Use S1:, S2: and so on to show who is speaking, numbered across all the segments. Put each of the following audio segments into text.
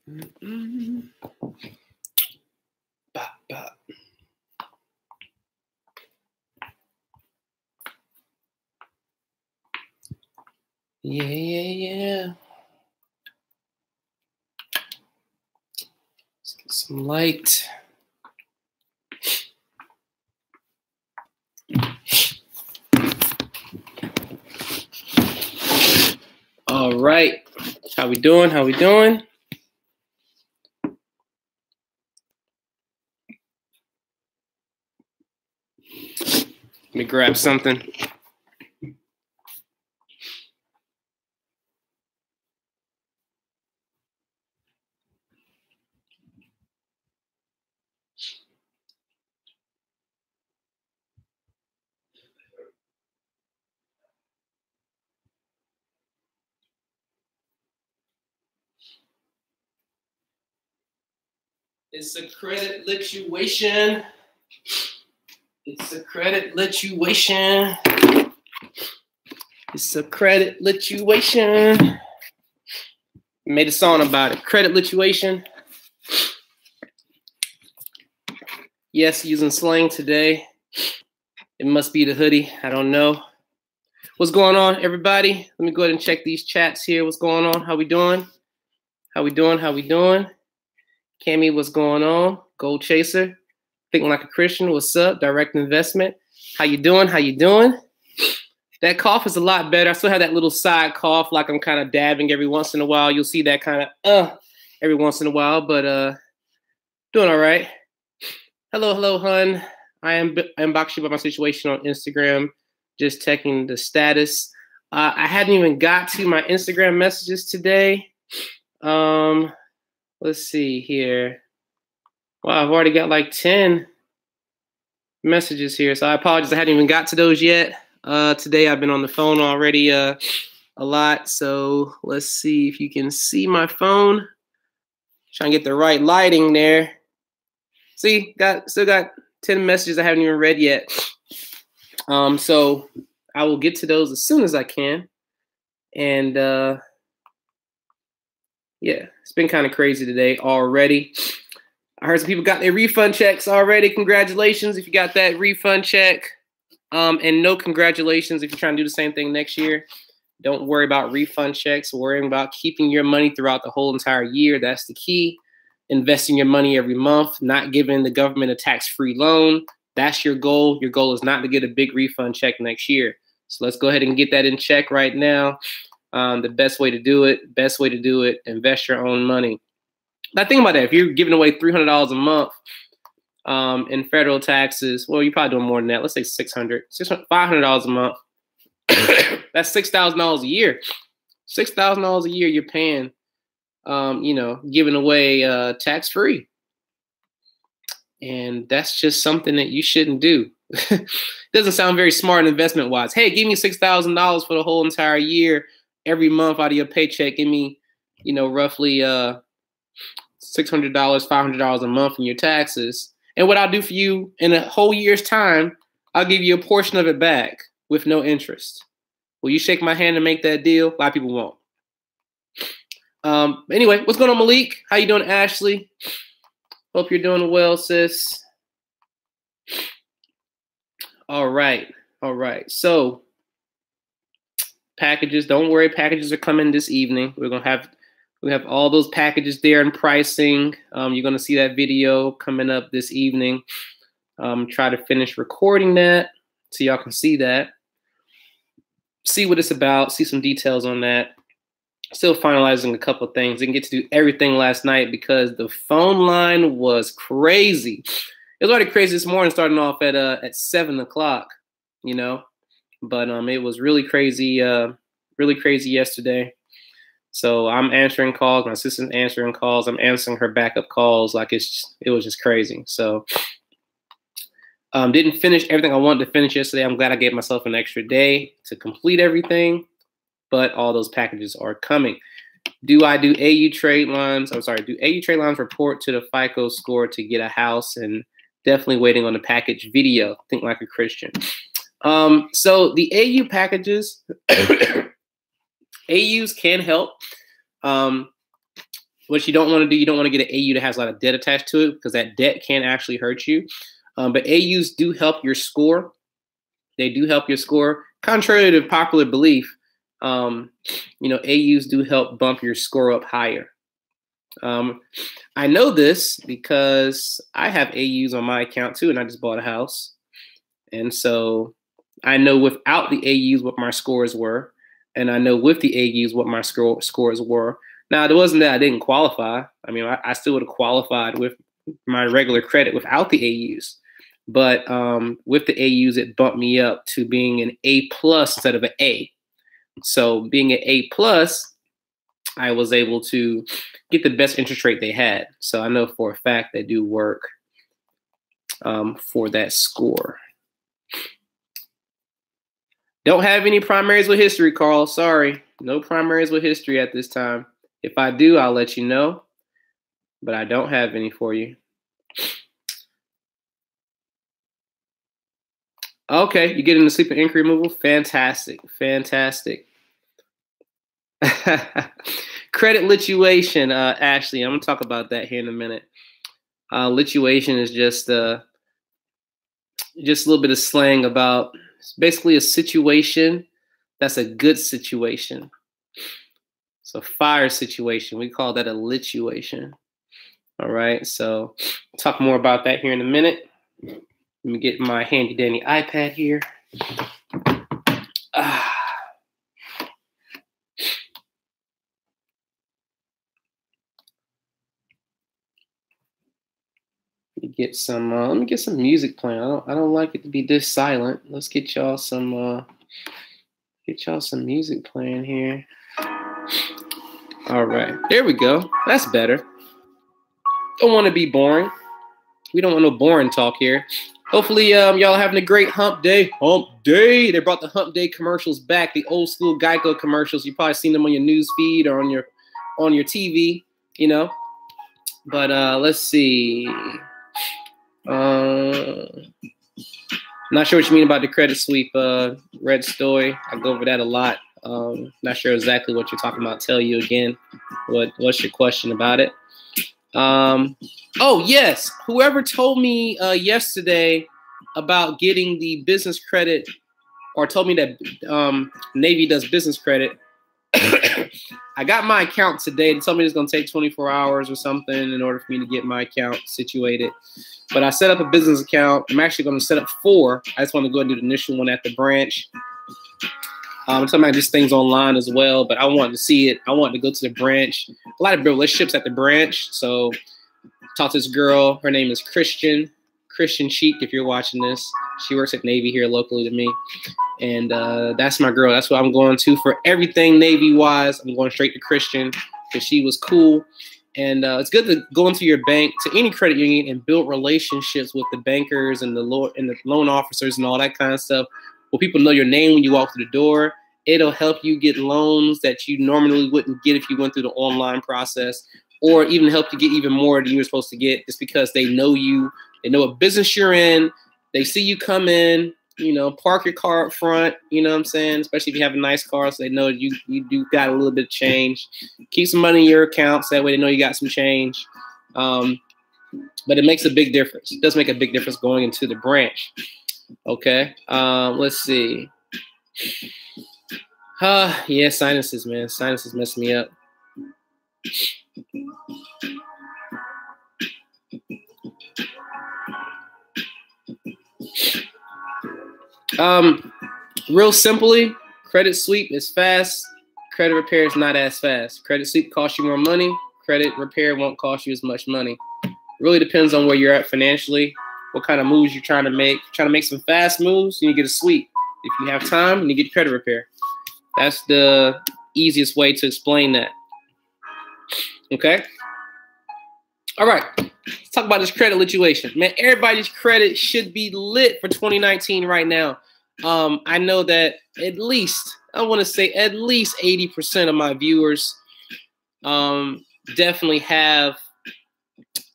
S1: Mm-mm. Bop, bop. Yeah. Let's get some light. All right. How we doing? How we doing? Let me grab something. It's a credit lituation. It's a credit lituation. It's a credit lituation. Made a song about it. Credit lituation. Yes, using slang today. It must be the hoodie. I don't know. What's going on, everybody? Let me go ahead and check these chats here. What's going on? How we doing? How we doing? How we doing? Cammy, what's going on? Gold Chaser. Thinking Like a Christian. What's up? Direct Investment. How you doing? How you doing? That cough is a lot better. I still have that little side cough, like I'm kind of dabbing every once in a while. You'll see that kind of every once in a while, but doing all right. Hello, hun. I am unboxing about my situation on Instagram, just checking the status. I hadn't even got to my Instagram messages today. Let's see here. Wow, I've already got like 10 messages here, so I apologize. I hadn't even got to those yet. Today I've been on the phone already a lot, so let's see if you can see my phone. Trying to get the right lighting there. See, still got 10 messages I haven't even read yet. So I will get to those as soon as I can. And yeah, it's been kind of crazy today already. I heard some people got their refund checks already. Congratulations if you got that refund check. And no congratulations if you're trying to do the same thing next year. Don't worry about refund checks. Worrying about keeping your money throughout the whole entire year. That's the key. Investing your money every month, not giving the government a tax-free loan. That's your goal. Your goal is not to get a big refund check next year. So let's go ahead and get that in check right now. The best way to do it, invest your own money. Now think about that. If you're giving away $300 a month in federal taxes, well, you're probably doing more than that. Let's say $500 a month. That's $6,000 a year. $6,000 a year you're paying, giving away tax-free. And that's just something that you shouldn't do. Doesn't sound very smart investment-wise. Hey, give me $6,000 for the whole entire year, every month out of your paycheck. Give me, roughly $600, $500 a month in your taxes. And what I'll do for you in a whole year's time, I'll give you a portion of it back with no interest. Will you shake my hand and make that deal? A lot of people won't. Anyway, what's going on, Malik? How you doing, Ashley? Hope you're doing well, sis. All right. So packages, don't worry, packages are coming this evening. We have all those packages there and pricing. You're gonna see that video coming up this evening. Try to finish recording that so y'all can see that. See what it's about, see some details on that. Still finalizing a couple of things. Didn't get to do everything last night because the phone line was crazy. It was already crazy this morning, starting off at 7 o'clock, But it was really crazy yesterday. So I'm answering calls, my assistant's answering calls, I'm answering her backup calls, like it was just crazy. So didn't finish everything I wanted to finish yesterday. I'm glad I gave myself an extra day to complete everything. But all those packages are coming. Do AU trade lines? Do AU trade lines report to the FICO score to get a house? And definitely waiting on the package video. Think Like a Christian. So the AU packages, AUs can help. What you don't want to do, you don't want to get an AU that has a lot of debt attached to it, because that debt can actually hurt you. But AUs do help your score. They do help your score. Contrary to popular belief, AUs do help bump your score up higher. I know this because I have AUs on my account too, and I just bought a house. And so I know without the AUs what my scores were, and I know with the AUs what my scores were. Now, it wasn't that I didn't qualify. I mean, I still would have qualified with my regular credit without the AUs. But with the AUs, it bumped me up to being an A+ instead of an A. So being an A+, I was able to get the best interest rate they had. So I know for a fact they do work for that score. Don't have any primaries with history, Carl. Sorry. No primaries with history at this time. If I do, I'll let you know. But I don't have any for you. Okay, you get into sleep and ink removal? Fantastic. Fantastic. Credit lituation, Ashley. I'm going to talk about that here in a minute. Lituation is just a little bit of slang about basically a situation that's a good situation. So fire situation, we call that a lituation. All right, so I'll talk more about that here in a minute. Let me get my handy dandy iPad here. Let me get some music playing. I don't like it to be this silent. Let's get y'all some music playing here. All right, there we go. That's better. Don't want to be boring. We don't want no boring talk here. Hopefully, y'all are having a great hump day. Hump day. They brought the hump day commercials back. The old school Geico commercials. You've probably seen them on your news feed or on your TV. You know. But let's see. Not sure what you mean about the credit sweep, Red Story. I go over that a lot. Not sure exactly what you're talking about. Tell you again. What's your question about it? Oh, yes. Whoever told me yesterday about getting the business credit, or told me that Navy does business credit, I got my account today. They told me it's going to take 24 hours or something in order for me to get my account situated. But I set up a business account. I'm actually going to set up 4. I just want to go and do the initial one at the branch. I'm talking about just things online as well, but I wanted to see it. I wanted to go to the branch. A lot of relationships at the branch. So talked to this girl. Her name is Christian Cheek, if you're watching this. She works at Navy here locally to me. And that's my girl. That's what I'm going to for everything Navy-wise. I'm going straight to Christian because she was cool. And it's good to go into your bank, to any credit union, and build relationships with the bankers and the loan officers and all that kind of stuff. Well, people know your name when you walk through the door. It'll help you get loans that you normally wouldn't get if you went through the online process, or even help you get even more than you were supposed to get, just because they know you. They know what business you're in. They see you come in, park your car up front, you know what I'm saying? Especially if you have a nice car, so they know you do got a little bit of change. Keep some money in your accounts. That way they know you got some change. But it makes a big difference. It does make a big difference going into the branch. Okay, let's see. Yeah, sinuses, man. Sinuses mess me up. Real simply, credit sweep is fast. Credit repair is not as fast. Credit sweep costs you more money. Credit repair won't cost you as much money. Really depends on where you're at financially, what kind of moves you're trying to make. Trying to make some fast moves, you need to get a sweep. If you have time, you need to get credit repair. That's the easiest way to explain that. Okay? All right. Let's talk about this credit lituation. Man, everybody's credit should be lit for 2019 right now. I know that at least 80% of my viewers definitely have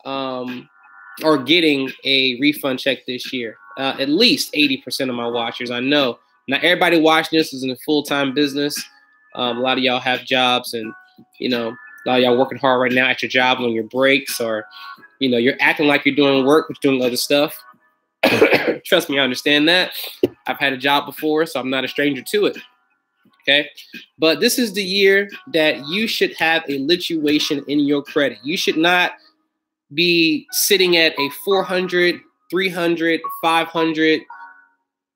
S1: are getting a refund check this year. At least 80% of my watchers. I know not everybody watching this is in a full-time business. A lot of y'all have jobs, and A lot of y'all working hard right now at your job on your breaks, or you're acting like you're doing work, but you're doing other stuff. Trust me, I understand that. I've had a job before, so I'm not a stranger to it. Okay, but this is the year that you should have a lituation in your credit. You should not be sitting at a 400, 300, 500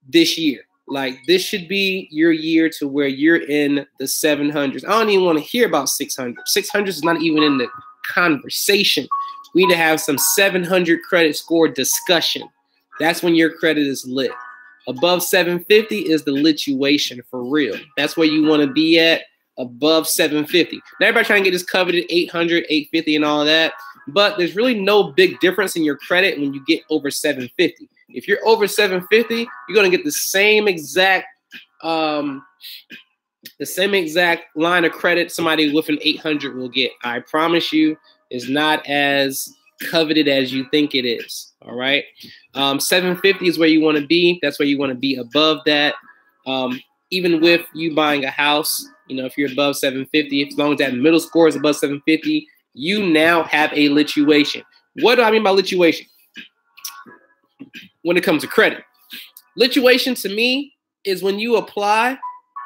S1: this year. Like, this should be your year to where you're in the 700s. I don't even want to hear about 600. 600 is not even in the conversation. We need to have some 700 credit score discussion. That's when your credit is lit. Above 750 is the lituation for real. That's where you want to be at, above 750. Now, everybody trying to get this coveted 800, 850 and all of that. But there's really no big difference in your credit when you get over 750. If you're over 750, you're going to get the same exact line of credit somebody with an 800 will get. I promise you, it's not as coveted as you think it is. All right. 750 is where you want to be. That's where you want to be above that. Even with you buying a house, if you're above 750, as long as that middle score is above 750, you now have a lituation. What do I mean by lituation? When it comes to credit, lituation to me is when you apply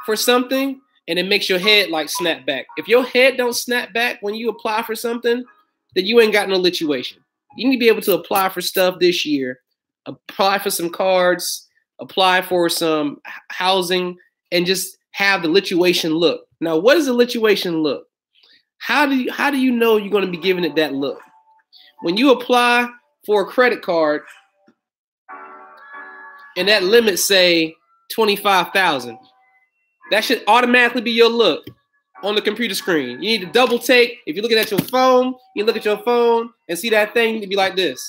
S1: for something and it makes your head like snap back. If your head don't snap back when you apply for something, then you ain't got no lituation. You need to be able to apply for stuff this year, apply for some cards, apply for some housing, and just have the lituation look. Now, what does the lituation look? How do you know you're going to be giving it that look? When you apply for a credit card and that limit say 25,000, that should automatically be your look on the computer screen. You need to double take. If you're looking at your phone, you look at your phone and see that thing, you need to be like this.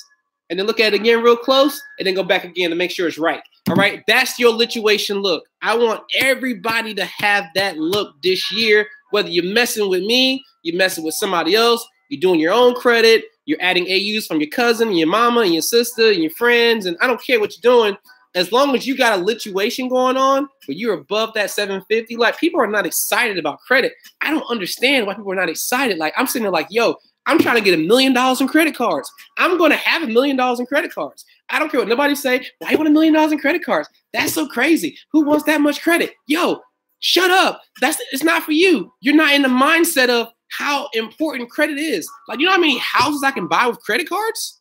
S1: And then look at it again real close and then go back again to make sure it's right. All right, that's your lituation look. I want everybody to have that look this year, whether you're messing with me, you're messing with somebody else, you're doing your own credit, you're adding AUs from your cousin, and your mama, and your sister, and your friends, and I don't care what you're doing. As long as you got a lituation going on, but you're above that 750, like, people are not excited about credit. I don't understand why people are not excited. Like, I'm sitting there like, yo, I'm trying to get $1 million in credit cards. I'm going to have $1 million in credit cards. I don't care what nobody say. Why you want $1 million in credit cards? That's so crazy. Who wants that much credit? Yo, shut up. It's not for you. You're not in the mindset of how important credit is. Like, you know how many houses I can buy with credit cards?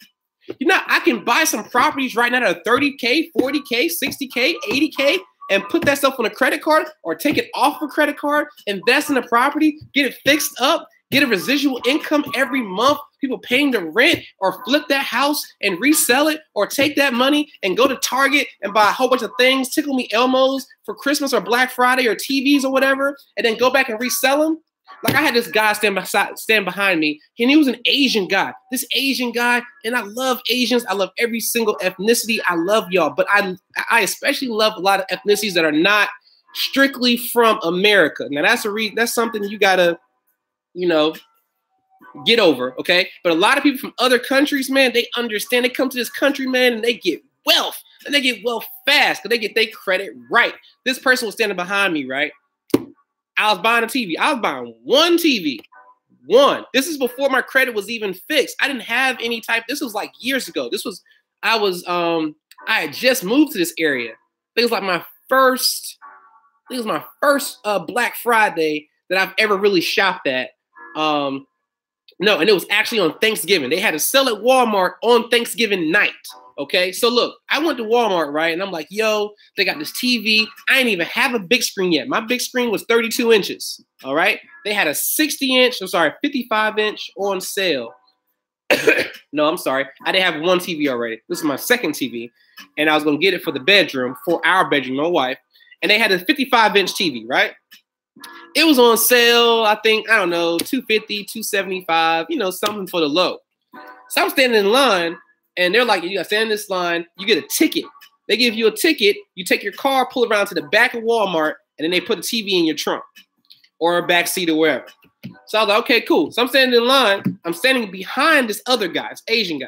S1: I can buy some properties right now that are 30K, 40K, 60K, 80K, and put that stuff on a credit card or take it off a credit card, invest in a property, get it fixed up, get a residual income every month, people paying the rent, or flip that house and resell it, or take that money and go to Target and buy a whole bunch of things, Tickle Me Elmos for Christmas or Black Friday or TVs or whatever, and then go back and resell them. Like, I had this guy stand behind me, and he was an Asian guy. This Asian guy, and I love Asians. I love every single ethnicity. I love y'all, but I especially love a lot of ethnicities that are not strictly from America. Now, that's something you gotta, get over, okay? But a lot of people from other countries, man, they understand. They come to this country, man, and they get wealth, and they get wealth fast because they get their credit right. This person was standing behind me, right? I was buying a TV. I was buying one TV. One. This is before my credit was even fixed. I didn't have any type. This was like years ago. I had just moved to this area. It was like my first Black Friday that I've ever really shopped at. And it was actually on Thanksgiving. They had to sell at Walmart on Thanksgiving night. Okay, so look, I went to Walmart, right? And I'm like, yo, they got this TV. I didn't even have a big screen yet. My big screen was 32 inches, all right? They had a 55-inch on sale. No, I'm sorry. I didn't have one TV already. This is my second TV, and I was going to get it for the bedroom, for our bedroom, my wife. And they had a 55-inch TV, right? It was on sale, I think, I don't know, $250, $275, something for the low. So I'm standing in line, and they're like, you got to stand in this line. You get a ticket. They give you a ticket. You take your car, pull it around to the back of Walmart, and then they put the TV in your trunk or a back seat or wherever. So I was like, okay, cool. So I'm standing in line. I'm standing behind this other guy, this Asian guy.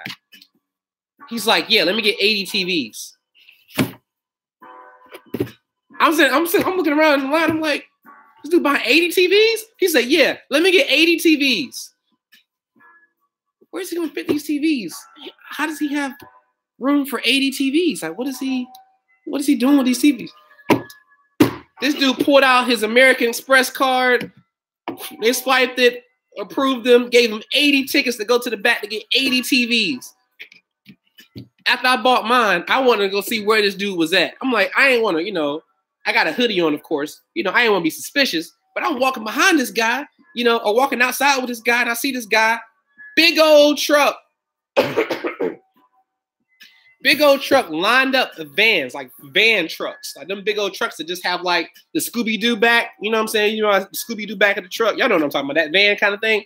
S1: He's like, yeah, let me get 80 TVs. I'm looking around in the line. I'm like, This dude buying 80 TVs? He said, yeah, let me get 80 TVs. Where's he gonna fit these TVs? How does he have room for 80 TVs? Like, what is he doing with these TVs? This dude pulled out his American Express card. They swiped it, approved them, gave him 80 tickets to go to the back to get 80 TVs. After I bought mine, I wanted to go see where this dude was at. I'm like, I ain't want to, I got a hoodie on, of course. I ain't want to be suspicious, but I'm walking behind this guy, or walking outside with this guy, and I see this guy, big old truck. Big old truck lined up the vans, like van trucks. Like them big old trucks that just have like the Scooby-Doo back. You know what I'm saying? Scooby-Doo back of the truck. Y'all know what I'm talking about, that van kind of thing.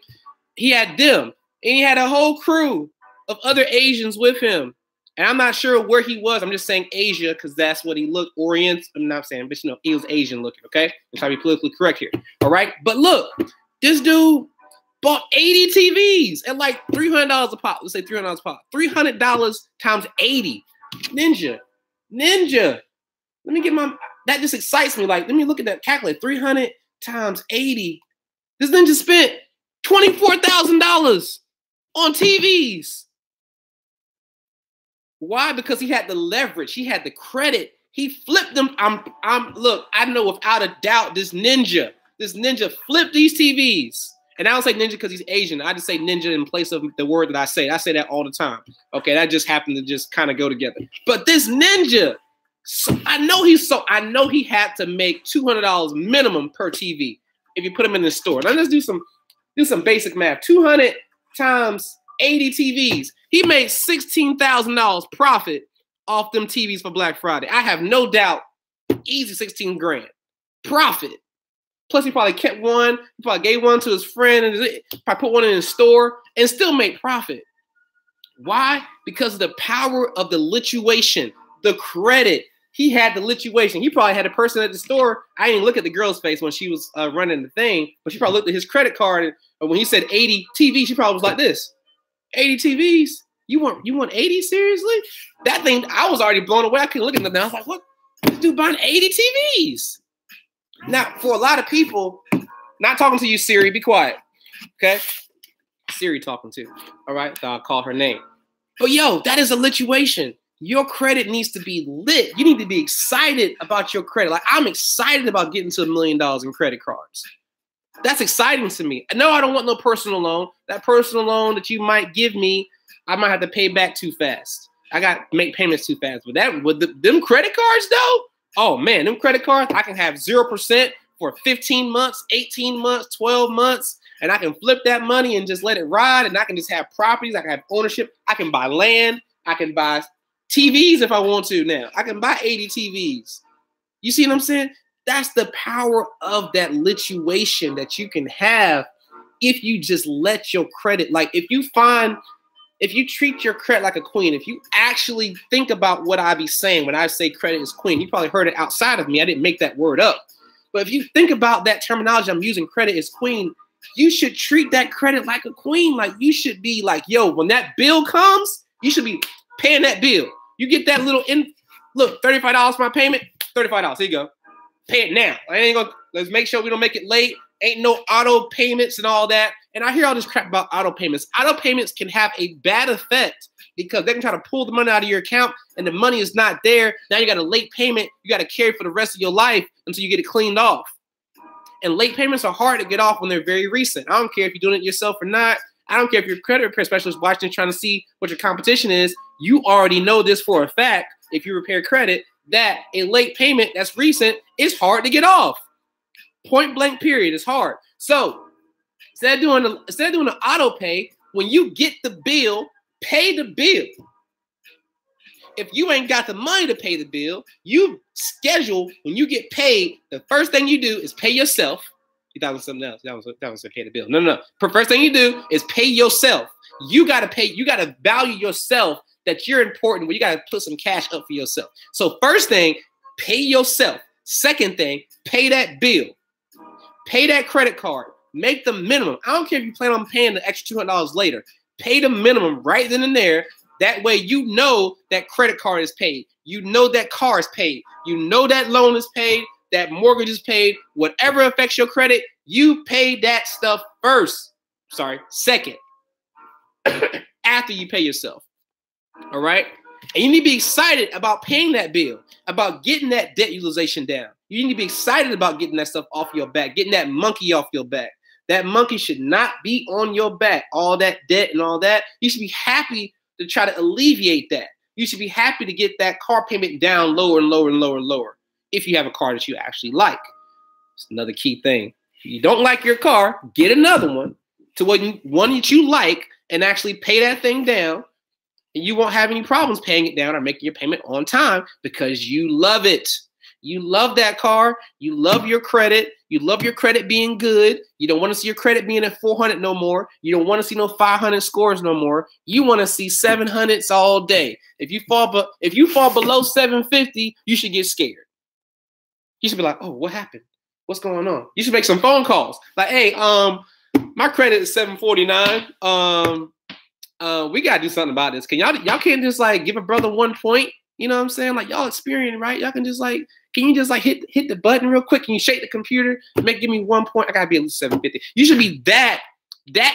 S1: He had them. And he had a whole crew of other Asians with him. And I'm not sure where he was. I'm just saying Asia because that's what he looked. Orient. I'm not saying, but he was Asian looking, okay? I'm trying to be politically correct here. All right? But look, this dude bought 80 TVs at like $300 a pop. Let's say $300 a pop. $300 times 80. Ninja. Let me get that just excites me. Like, let me look at that calculator. 300 times 80. This ninja spent $24,000 on TVs. Why? Because he had the leverage. He had the credit. He flipped them. Look, I know without a doubt this ninja flipped these TVs. And I don't say ninja because he's Asian. I just say ninja in place of the word that I say. I say that all the time. Okay, that just happened to just kind of go together. But this ninja, I know he had to make $200 minimum per TV if you put him in the store. Now let's do some basic math. 200 times 80 TVs. He made $16,000 profit off them TVs for Black Friday. I have no doubt, easy 16 grand profit. Plus, he probably kept one. He probably gave one to his friend and probably put one in his store and still made profit. Why? Because of the power of the lituation, the credit. He had the lituation. He probably had a person at the store. I didn't look at the girl's face when she was running the thing, but she probably looked at his credit card. And when he said 80 TVs, she probably was like this: 80 TVs? You want 80? Seriously? That thing, I was already blown away. I couldn't look at them. I was like, what? This dude buying 80 TVs? Now, for a lot of people, not talking to you, Siri, be quiet, okay? Siri talking to, all right? So I'll call her name. But yo, that is a lituation. Your credit needs to be lit. You need to be excited about your credit. Like, I'm excited about getting to $1 million in credit cards. That's exciting to me. No, I don't want no personal loan. That personal loan that you might give me, I might have to pay back too fast. I got to make payments too fast. But them credit cards, though, oh, man, them credit cards, I can have 0% for 15 months, 18 months, 12 months, and I can flip that money and just let it ride, and I can just have properties. I can have ownership. I can buy land. I can buy TVs if I want to now. I can buy 80 TVs. You see what I'm saying? That's the power of that lituation that you can have if you just let your credit, like if you treat your credit like a queen, if you actually think about what I be saying when I say credit is queen, you probably heard it outside of me. I didn't make that word up. But if you think about that terminology I'm using, credit is queen, you should treat that credit like a queen. Like you should be like, yo, when that bill comes, you should be paying that bill. You get that little look, $35 for my payment, $35. Here you go. Pay it now. Let's make sure we don't make it late. Ain't no auto payments and all that. And I hear all this crap about auto payments. Auto payments can have a bad effect because they can try to pull the money out of your account and the money is not there. Now you got a late payment you got to carry for the rest of your life until you get it cleaned off. And late payments are hard to get off when they're very recent. I don't care if you're doing it yourself or not. I don't care if your credit repair specialist watching trying to see what your competition is. You already know this for a fact, if you repair credit, that a late payment that's recent is hard to get off. Point blank period. It's hard. So instead of doing an auto pay, when you get the bill, pay the bill. If you ain't got the money to pay the bill, you schedule when you get paid, the first thing you do is pay yourself. You thought it was something else. That was pay the bill. No. First thing you do is pay yourself. You got to pay. You got to value yourself that you're important. Well, you got to put some cash up for yourself. So first thing, pay yourself. Second thing, pay that bill. Pay that credit card. Make the minimum. I don't care if you plan on paying the extra $200 later. Pay the minimum right then and there. That way you know that credit card is paid. You know that car is paid. You know that loan is paid. that mortgage is paid, whatever affects your credit, you pay that stuff first. Sorry, second, after you pay yourself. All right? And you need to be excited about paying that bill, about getting that debt utilization down. You need to be excited about getting that stuff off your back, getting that monkey off your back. That monkey should not be on your back, all that debt and all that. You should be happy to try to alleviate that. You should be happy to get that car payment down lower and lower and lower and lower if you have a car that you actually like. It's another key thing. If you don't like your car, get another one to one that you like and actually pay that thing down. And you won't have any problems paying it down or making your payment on time because you love it. You love that car. You love your credit. You love your credit being good. You don't want to see your credit being at 400 no more. You don't want to see no 500 scores no more. You want to see 700s all day. If you fall below 750, you should get scared. You should be like, oh, what happened? What's going on? You should make some phone calls. Like, hey, my credit is 749. We gotta do something about this. Can y'all can't just like give a brother 1 point? You know what I'm saying? Like y'all experienced, right? Y'all can just like, can you just like hit the button real quick? Can you shake the computer? Give me 1 point. I gotta be at least 750. You should be that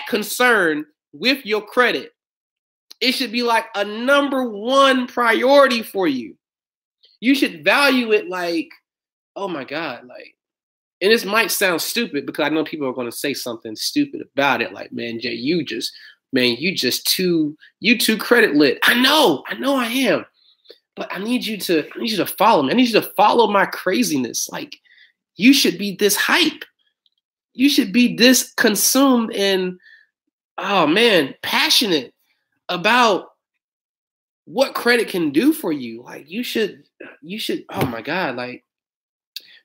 S1: concerned with your credit. It should be like a #1 priority for you. You should value it like, oh my God, like, and this might sound stupid because I know people are going to say something stupid about it. Like, man, Jay, you too credit lit. I know I am. But I need you to follow me. I need you to follow my craziness. Like, you should be this hype. You should be this consumed and, oh man, passionate about what credit can do for you. Like, you should, oh my God. Like,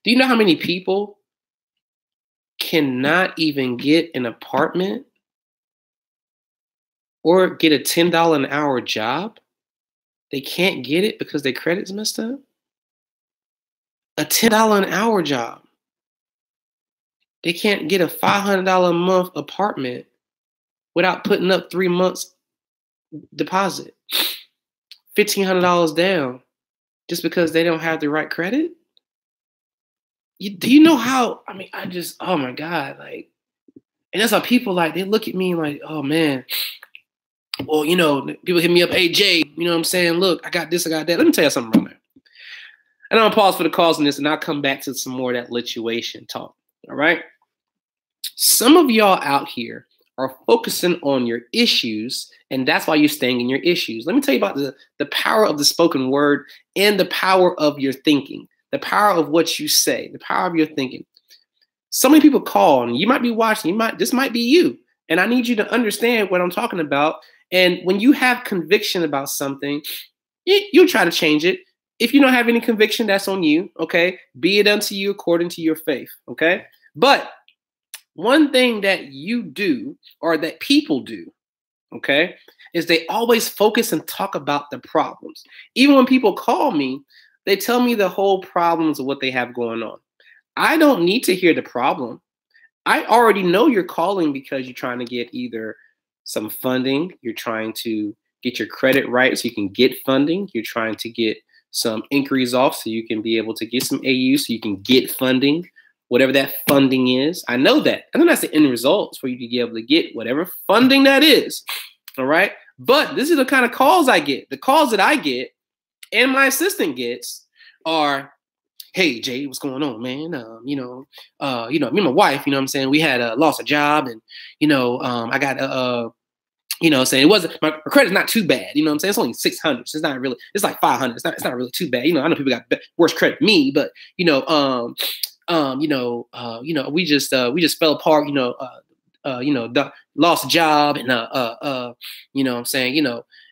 S1: do you know how many people cannot even get an apartment or get a $10 an hour job? They can't get it because their credit's messed up. A $10 an hour job. They can't get a $500 a month apartment without putting up 3 months deposit. $1,500 down just because they don't have the right credit. Do you know how, oh my God, like, and that's how people like, they look at me like, oh man, well, you know, people hit me up, hey, Jay, you know what I'm saying? Look, I got this, I got that. Let me tell you something right now. And I'm going to pause for the calls on this, and I'll come back to some more of that lituation talk, all right? Some of y'all out here are focusing on your issues, and that's why you're staying in your issues. Let me tell you about the power of the spoken word and the power of your thinking, the power of what you say, the power of your thinking. So many people call, and you might be watching, this might be you, and I need you to understand what I'm talking about. And when you have conviction about something, you'll try to change it. If you don't have any conviction, that's on you, okay? Be it unto you according to your faith, okay? But one thing that you do, or that people do, okay, is they always focus and talk about the problems. Even when people call me, they tell me the whole problems of what they have going on. I don't need to hear the problem. I already know you're calling because you're trying to get either some funding, you're trying to get your credit right so you can get funding, you're trying to get some inquiries off so you can be able to get some AU so you can get funding, whatever that funding is. I know that. I know that's the end result for you to be able to get whatever funding that is, all right? But this is the kind of calls I get. The calls that I get and my assistant gets are, hey, Jay, what's going on, man? Me and my wife, you know what I'm saying? We had lost a job, and, I got, saying it wasn't, my credit's not too bad. You know what I'm saying? It's only 600. It's not really, it's like 500. It's not really too bad. I know people got worse credit than me, but, we just fell apart, lost a job, and,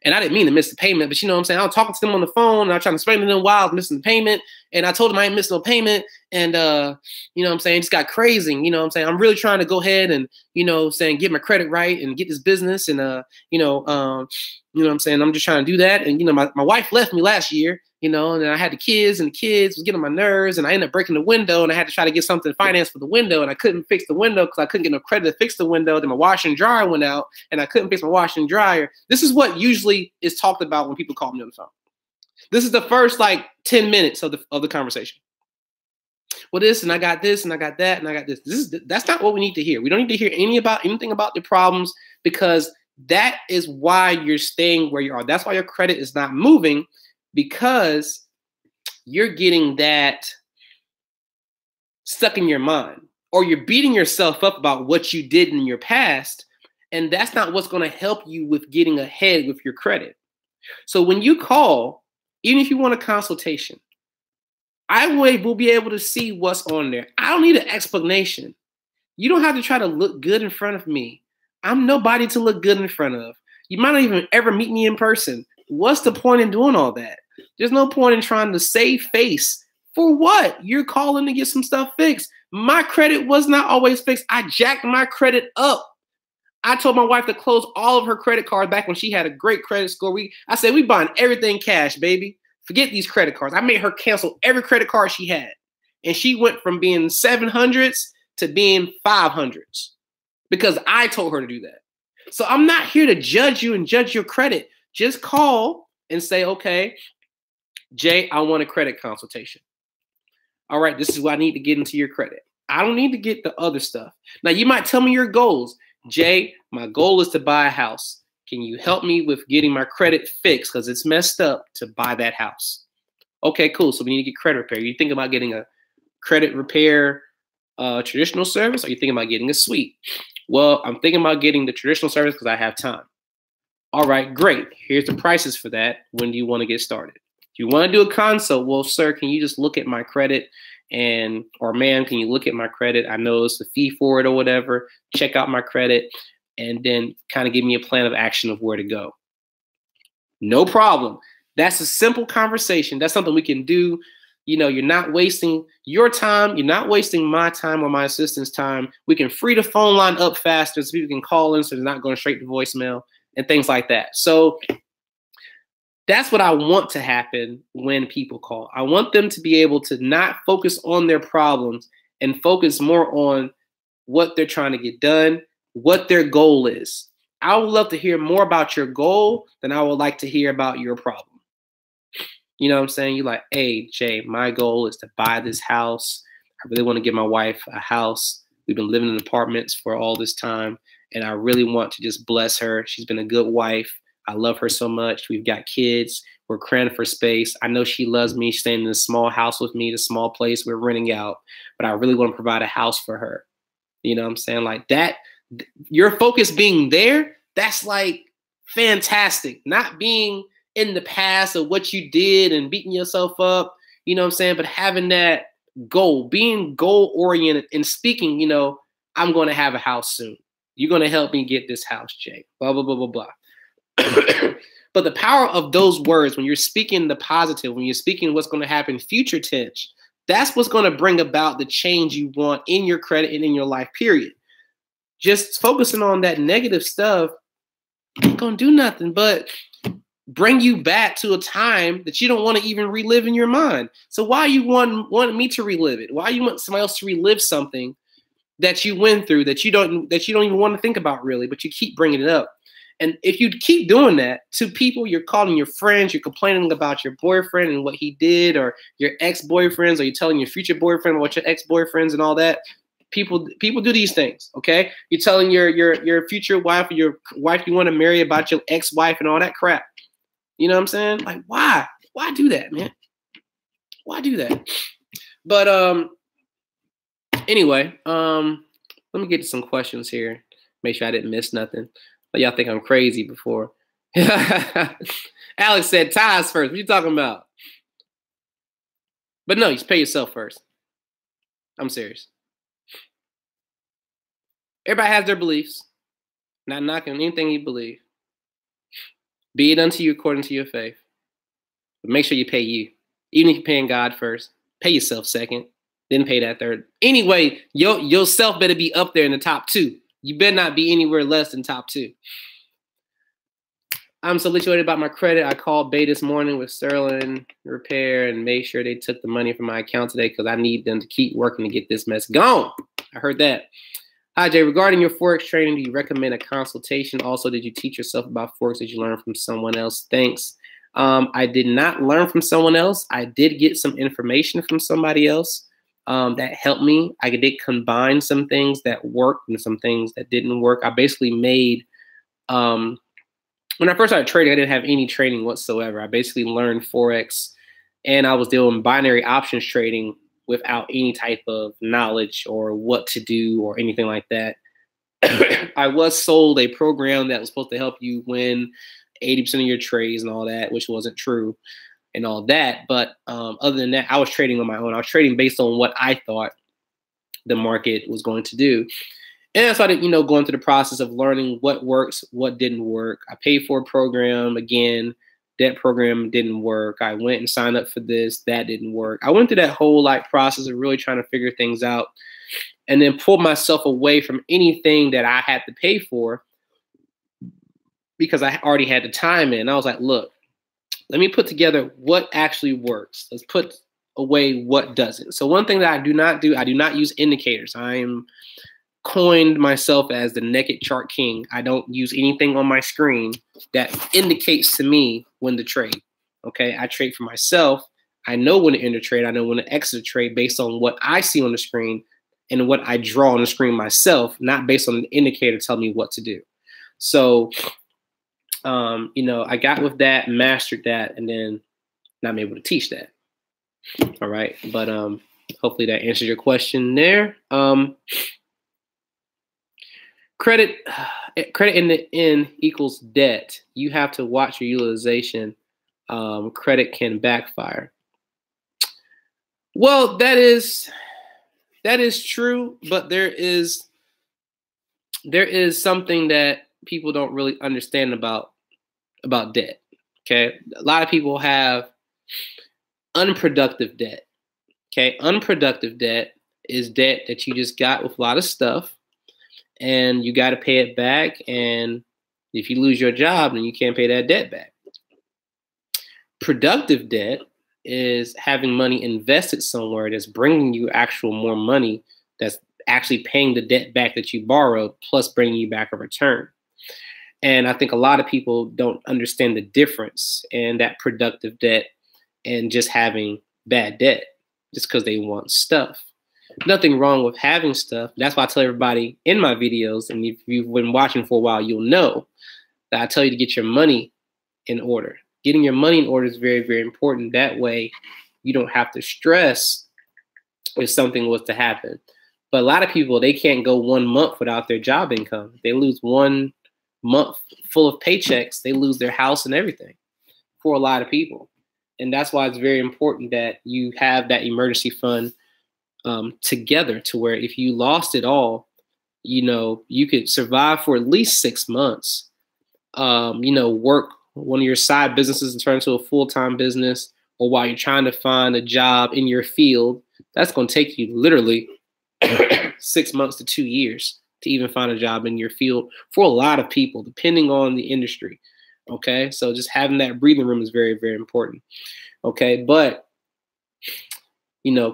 S1: and I didn't mean to miss the payment, but I was talking to them on the phone, and I was trying to explain to them why I was missing the payment, and I told them I ain't missing no payment, and, it just got crazy, I'm really trying to go ahead and, get my credit right and get this business, and, I'm just trying to do that, and, my wife left me last year, and I had the kids was getting on my nerves, and I ended up breaking the window, and I had to try to get something financed for the window, and I couldn't fix the window because I couldn't get no credit to fix the window. Then my washer and dryer went out, and I couldn't fix my washer and dryer. This is what usually is talked about when people call me on the phone. This is the first 10 minutes of the conversation. well, this and I got this and I got that and I got this. That's not what we need to hear. We don't need to hear anything about the problems, because that is why you're staying where you are. That's why your credit is not moving, because you're getting that stuck in your mind, or you're beating yourself up about what you did in your past. And that's not what's going to help you with getting ahead with your credit. So when you call, even if you want a consultation, I will be able to see what's on there. I don't need an explanation. You don't have to try to look good in front of me. I'm nobody to look good in front of. You might not even ever meet me in person. What's the point in doing all that? There's no point in trying to save face. For what? You're calling to get some stuff fixed. My credit was not always fixed. I jacked my credit up. I told my wife to close all of her credit cards back when she had a great credit score. I said, we buying everything cash, baby. Forget these credit cards. I made her cancel every credit card she had. And she went from being 700s to being 500s because I told her to do that. So I'm not here to judge you and judge your credit. Just call and say, okay, Jay, I want a credit consultation. All right, this is what I need to get into your credit. I don't need to get the other stuff. Now, you might tell me your goals. Jay, my goal is to buy a house. Can you help me with getting my credit fixed because it's messed up to buy that house? Okay, cool. So we need to get credit repair. You think about getting a credit repair traditional service, or you thinking about getting a suite? Well, I'm thinking about getting the traditional service because I have time. All right, great. Here's the prices for that. When do you want to get started? If you want to do a consult, well, sir, can you just look at my credit? Or ma'am, can you look at my credit? I know it's the fee for it or whatever. Check out my credit and then kind of give me a plan of action of where to go. No problem. That's a simple conversation. That's something we can do. You know, you're not wasting your time. You're not wasting my time or my assistant's time. We can free the phone line up faster so people can call in so they're not going straight to voicemail and things like that. So that's what I want to happen when people call. I want them to be able to not focus on their problems and focus more on what they're trying to get done, what their goal is. I would love to hear more about your goal than I would like to hear about your problem. You know what I'm saying? You're like, hey, Jay, my goal is to buy this house. I really want to get my wife a house. We've been living in apartments for all this time, and I really want to just bless her. She's been a good wife. I love her so much. We've got kids. We're cramming for space. I know she loves me, staying in a small house with me, the small place we're renting out, but I really want to provide a house for her. You know what I'm saying? Like that, your focus being there, that's like fantastic. Not being in the past of what you did and beating yourself up, you know what I'm saying? But having that goal, being goal oriented and speaking, you know, I'm going to have a house soon. You're going to help me get this house, Jay, blah, blah, blah, blah, blah. But the power of those words, when you're speaking the positive, when you're speaking what's going to happen future tense, that's what's going to bring about the change you want in your credit and in your life, period. Just focusing on that negative stuff ain't going to do nothing but bring you back to a time that you don't want to even relive in your mind. So why you want me to relive it? Why you want somebody else to relive something that you went through that you don't even want to think about really, but you keep bringing it up? And if you keep doing that to people, you're calling your friends, you're complaining about your boyfriend and what he did, or your ex-boyfriends, or you're telling your future boyfriend about your ex-boyfriends and all that. People do these things, okay? You're telling your future wife or your wife you want to marry about your ex-wife and all that crap. You know what I'm saying? Like, why? Why do that, man? Why do that? But anyway, let me get to some questions here. Make sure I didn't miss nothing. But y'all think I'm crazy before. Alex said ties first. What you talking about? But no, you pay yourself first. I'm serious. Everybody has their beliefs. Not knocking anything you believe. Be it unto you according to your faith. But make sure you pay you. Even if you're paying God first. Pay yourself second. Then pay that third. Anyway, yourself better be up there in the top 2. You better not be anywhere less than top 2. I'm so lituated about my credit. I called Bay this morning with Sterling Repair and made sure they took the money from my account today because I need them to keep working to get this mess gone. I heard that. Hi, Jay. Regarding your Forex trading, do you recommend a consultation? Also, did you teach yourself about Forex? Did you learn from someone else? Thanks. I did not learn from someone else. I did get some information from somebody else. that helped me. I did combine some things that worked and some things that didn't work. I basically made, when I first started trading, I didn't have any trading whatsoever. I basically learned Forex, and I was doing binary options trading without any type of knowledge or what to do or anything like that. I was sold a program that was supposed to help you win 80% of your trades and all that, which wasn't true and all that. But other than that, I was trading on my own. I was trading based on what I thought the market was going to do. And I started, going through the process of learning what works, what didn't work. I paid for a program. Again, that program didn't work. I went and signed up for this. That didn't work. I went through that whole process of really trying to figure things out, and then pulled myself away from anything that I had to pay for because I already had the time in. I was like, look, let me put together what actually works. Let's put away what doesn't. So one thing that I do not use indicators. I am coined myself as the naked chart king. I don't use anything on my screen that indicates to me when to trade. Okay, I trade for myself. I know when to enter trade. I know when to exit a trade based on what I see on the screen and what I draw on the screen myself, not based on an indicator telling me what to do. So, I got with that, mastered that, and then now I'm able to teach that. All right, but hopefully that answers your question there. Credit in the end equals debt. You have to watch your utilization. Credit can backfire. Well, that is true, but there is something that people don't really understand about debt. Okay, a lot of people have unproductive debt. Okay, unproductive debt is debt that you just got with a lot of stuff, and you got to pay it back. And if you lose your job, then you can't pay that debt back. Productive debt is having money invested somewhere that's bringing you actual more money, that's actually paying the debt back that you borrowed, plus bringing you back a return. And I think a lot of people don't understand the difference in that productive debt and just having bad debt just because they want stuff. Nothing wrong with having stuff. That's why I tell everybody in my videos, and if you've been watching for a while, you'll know that I tell you to get your money in order. Getting your money in order is very, very important. That way you don't have to stress if something was to happen. But a lot of people, they can't go 1 month without their job income. If they lose 1 month full of paychecks, they lose their house and everything for a lot of people. And that's why it's very important that you have that emergency fund together, to where if you lost it all, you could survive for at least 6 months, work one of your side businesses and turn into a full-time business, or while you're trying to find a job in your field. That's going to take you literally 6 months to 2 years to even find a job in your field for a lot of people, depending on the industry. Okay, so just having that breathing room is very, very important. Okay, but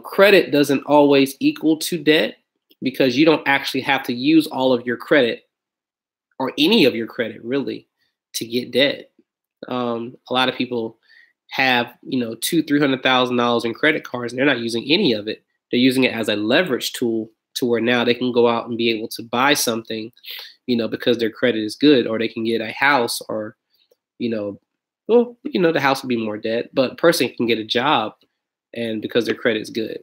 S1: credit doesn't always equal to debt, because you don't actually have to use all of your credit or any of your credit really to get debt. A lot of people have, $200,000-$300,000 in credit cards, and they're not using any of it. They're using it as a leverage tool to where now they can go out and be able to buy something, because their credit is good, or they can get a house, or, the house would be more debt, but a person can get a job, and because their credit is good.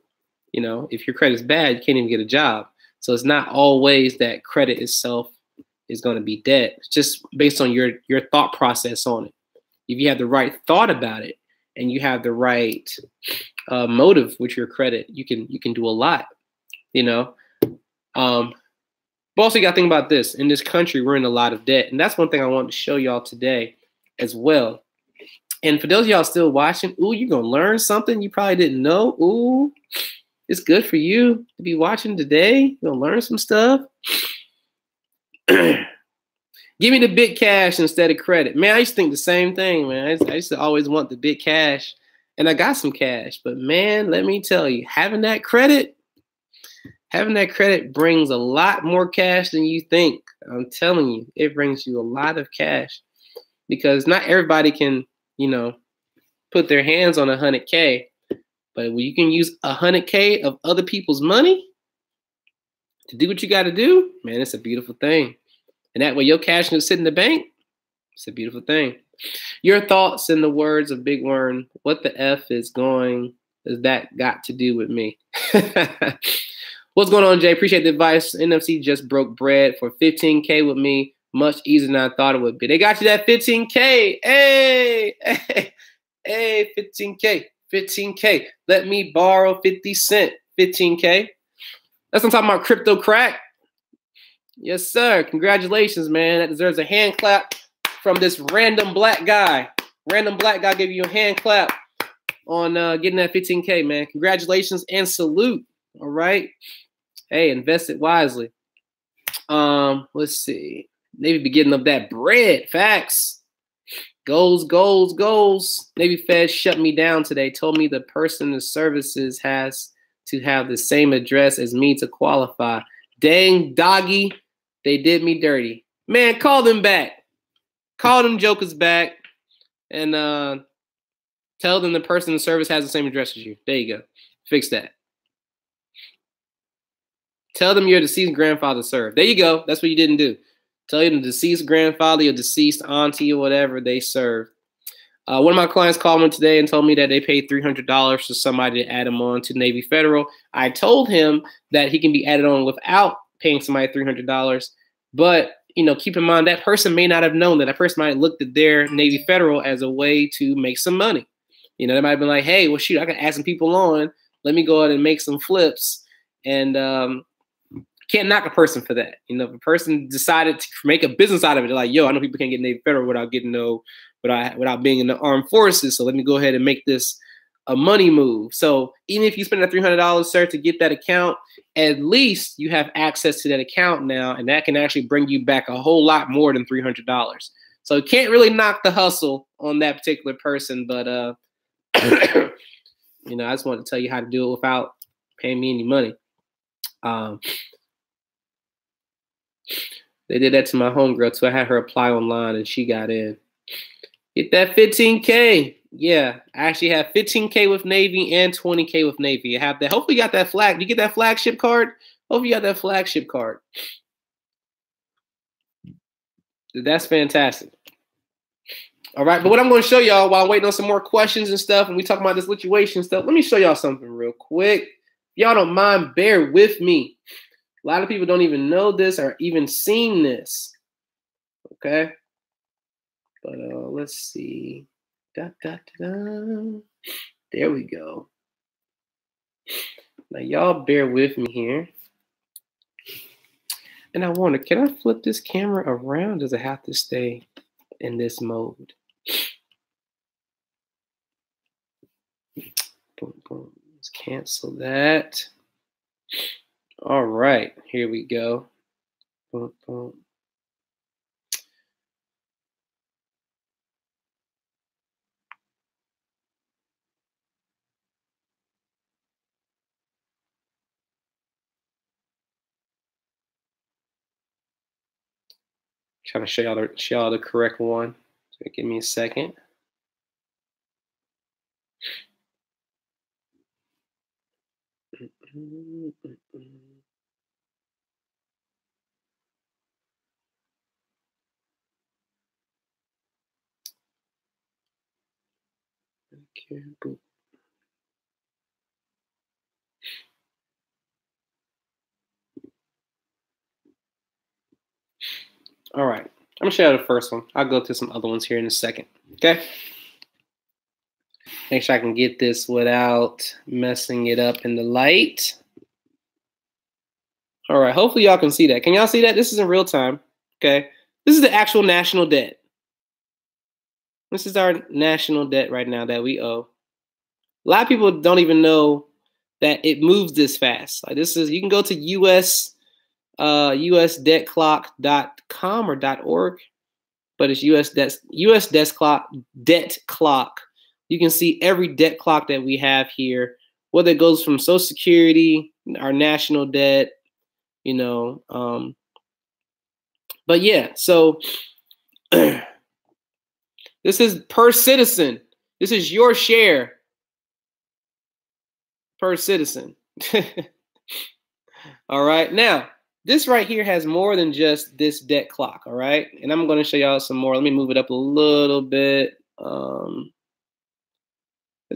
S1: If your credit is bad, you can't even get a job. So it's not always that credit itself is going to be debt. It's just based on your thought process on it. If you have the right thought about it and you have the right motive with your credit, you can do a lot. But also you got to think about this. In this country, we're in a lot of debt, and that's one thing I wanted to show y'all today as well. And for those of y'all still watching, ooh, you're gonna learn something you probably didn't know. Ooh, it's good for you to be watching today. You're gonna learn some stuff. Give me the big cash instead of credit. Man, I used to think the same thing, man. I used to always want the big cash, and I got some cash. But man, let me tell you, having that credit brings a lot more cash than you think. I'm telling you, it brings you a lot of cash, because not everybody can, put their hands on $100K. But when you can use 100K of other people's money to do what you got to do, man, it's a beautiful thing. And that way your cash can sit in the bank. It's a beautiful thing. Your thoughts in the words of Big Wern. What the F is that got to do with me? What's going on, Jay? Appreciate the advice. NFC just broke bread for 15K with me. Much easier than I thought it would be. They got you that 15K. Hey, 15K. 15K. Let me borrow 50 cents. 15K. That's what I'm talking about, crypto crack. Yes, sir. Congratulations, man. That deserves a hand clap from this random black guy. Random black guy gave you a hand clap on getting that 15K, man. Congratulations and salute. All right. Hey, invest it wisely. Let's see. Navy be getting up that bread. Facts. Goals, goals, goals. Navy Fed shut me down today. Told me the person in services has to have the same address as me to qualify. Dang, doggy. They did me dirty. Man, call them back. Call them jokers back. And tell them the person in service has the same address as you. There you go. Fix that. Tell them your deceased grandfather served. There you go. That's what you didn't do. Tell your deceased grandfather, your deceased auntie, or whatever they served. One of my clients called me today and told me that they paid $300 for somebody to add him on to Navy Federal. I told him that he can be added on without paying somebody $300. But, you know, keep in mind that person may not have known that. That person might have looked at their Navy Federal as a way to make some money. You know, they might have been like, hey, well, shoot, I can add some people on. Let me go ahead and make some flips. And can't knock a person for that. You know, if a person decided to make a business out of it, they're like, yo, I know people can't get Navy Federal without getting without being in the armed forces. So let me go ahead and make this a money move. So even if you spend that $300, sir, to get that account, at least you have access to that account now, and that can actually bring you back a whole lot more than $300. So you can't really knock the hustle on that particular person, but you know, I just wanted to tell you how to do it without paying me any money. They did that to my homegirl too. I had her apply online and she got in. Get that 15K. Yeah, I actually have 15K with Navy and 20K with Navy. I have that. Hopefully you got that flag. You get that flagship card? Hopefully you got that flagship card. That's fantastic. All right, but what I'm going to show y'all while I'm waiting on some more questions and stuff, and we talk about this Lituation stuff, let me show y'all something real quick. Y'all don't mind, bear with me. A lot of people don't even know this or even seen this. Okay? But let's see. Da, da, da, da. There we go. Now, y'all bear with me here. And I wonder, can I flip this camera around? Does it have to stay in this mode? Boom, boom. Let's cancel that. All right, here we go. Boom, boom. Trying to show y'all the correct one. So give me a second. Okay, boom. All right, I'm gonna show you the first one. I'll go to some other ones here in a second. Okay. Make sure I can get this without messing it up in the light. All right, hopefully y'all can see that. Can y'all see that? This is in real time. Okay. This is the actual national debt. This is our national debt right now that we owe. A lot of people don't even know that it moves this fast. Like this is, you can go to usdebtclock.com or .org, but it's US debt clock. You can see every debt clock that we have here, whether it goes from Social Security, our national debt, you know. But yeah, so this is per citizen. This is your share per citizen. All right. Now, this right here has more than just this debt clock. All right. And I'm going to show y'all some more. Let me move it up a little bit. There's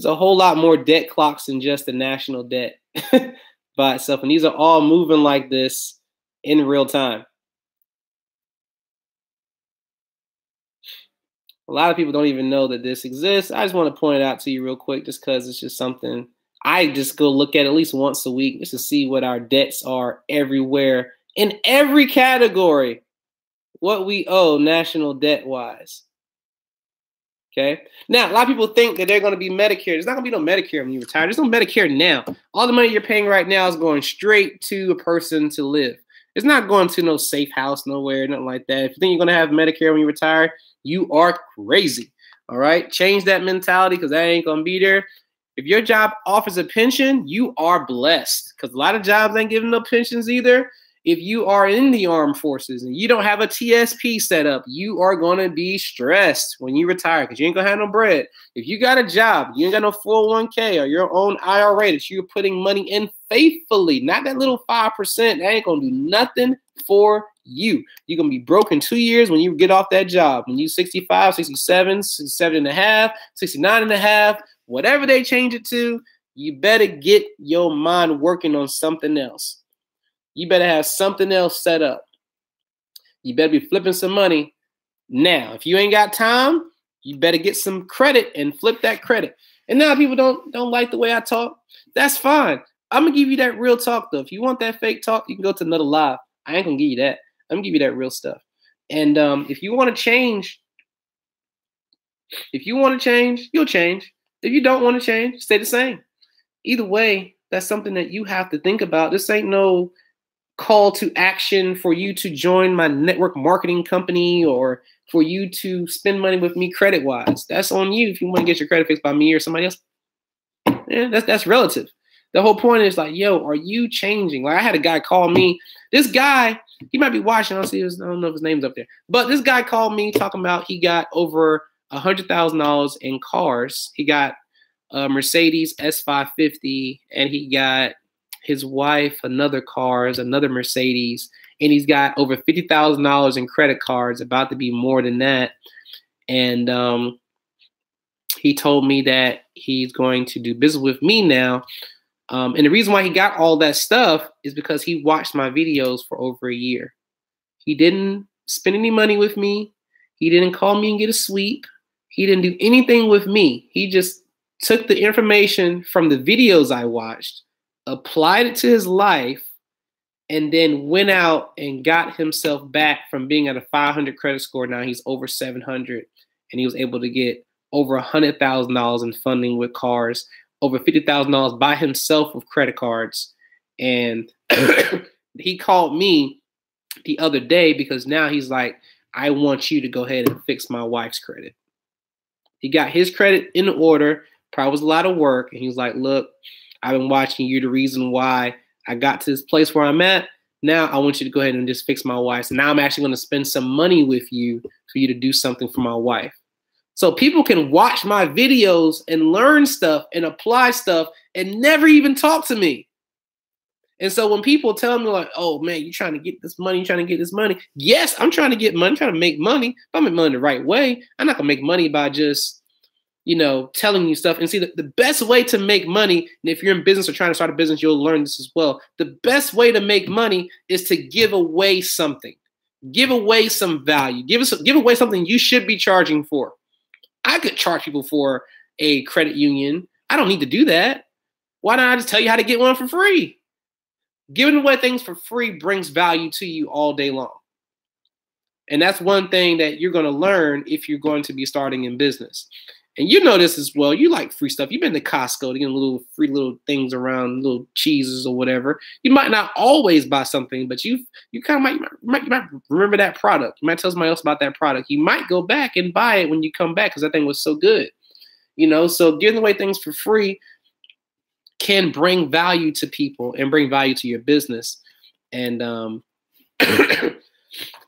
S1: a whole lot more debt clocks than just the national debt by itself. And these are all moving like this in real time. A lot of people don't even know that this exists. I just want to point it out to you real quick just because it's just something I just go look at least once a week just to see what our debts are everywhere in every category, what we owe national debt wise. Okay. Now, a lot of people think that they're going to be Medicare. There's not going to be no Medicare when you retire. There's no Medicare now. All the money you're paying right now is going straight to a person to live. It's not going to no safe house nowhere, nothing like that. If you think you're going to have Medicare when you retire, you are crazy. All right. Change that mentality because that ain't going to be there. If your job offers a pension, you are blessed because a lot of jobs ain't giving no pensions either. If you are in the armed forces and you don't have a TSP set up, you are going to be stressed when you retire because you ain't going to have no bread. If you got a job, you ain't got no 401k or your own IRA that you're putting money in faithfully, not that little 5%, that ain't going to do nothing for you. You're going to be broke in 2 years when you get off that job. When you're 65, 67, 67 and a half, 69 and a half, whatever they change it to, you better get your mind working on something else. You better have something else set up. You better be flipping some money now. If you ain't got time, you better get some credit and flip that credit. And now people don't like the way I talk. That's fine. I'm going to give you that real talk, though. If you want that fake talk, you can go to another live. I ain't going to give you that. I'm going to give you that real stuff. And if you want to change, you'll change. If you don't want to change, stay the same. Either way, that's something that you have to think about. This ain't no call to action for you to join my network marketing company or for you to spend money with me credit wise. That's on you. If you want to get your credit fixed by me or somebody else, yeah, that's relative. The whole point is like, yo, are you changing? Like I had a guy call me. This guy, he might be watching. I don't know if his name's up there, but this guy called me talking about he got over $100,000 in cars. He got a Mercedes S550 and he got his wife another Mercedes, and he's got over $50,000 in credit cards, about to be more than that. And he told me that he's going to do business with me now. And the reason why he got all that stuff is because he watched my videos for over a year. He didn't spend any money with me. He didn't call me and get a sweep. He didn't do anything with me. He just took the information from the videos I watched, applied it to his life, and then went out and got himself back from being at a 500 credit score. Now he's over 700, and he was able to get over $100,000 in funding with cars, over $50,000 by himself with credit cards. And he called me the other day because now he's like, I want you to go ahead and fix my wife's credit. He got his credit in order. Probably was a lot of work. And he was like, look, I've been watching you. The reason why I got to this place where I'm at, now I want you to go ahead and just fix my wife. So now I'm actually going to spend some money with you for you to do something for my wife. So people can watch my videos and learn stuff and apply stuff and never even talk to me. And so when people tell me like, oh man, you're trying to get this money, yes, I'm trying to get money, I'm trying to make money. If I make money the right way, I'm not gonna make money by just, telling you stuff. And see, the best way to make money, and if you're in business or trying to start a business, you'll learn this as well. The best way to make money is to give away something. Give away some value. Give away something you should be charging for. I could charge people for a credit union. I don't need to do that. Why don't I just tell you how to get one for free? Giving away things for free brings value to you all day long. And that's one thing that you're going to learn if you're going to be starting in business. And you know this as well. You like free stuff. You've been to Costco to get little free little things around, little cheeses or whatever. You might not always buy something, but you kind of might remember that product. You might tell somebody else about that product. You might go back and buy it when you come back because that thing was so good. So giving away things for free can bring value to people and bring value to your business. And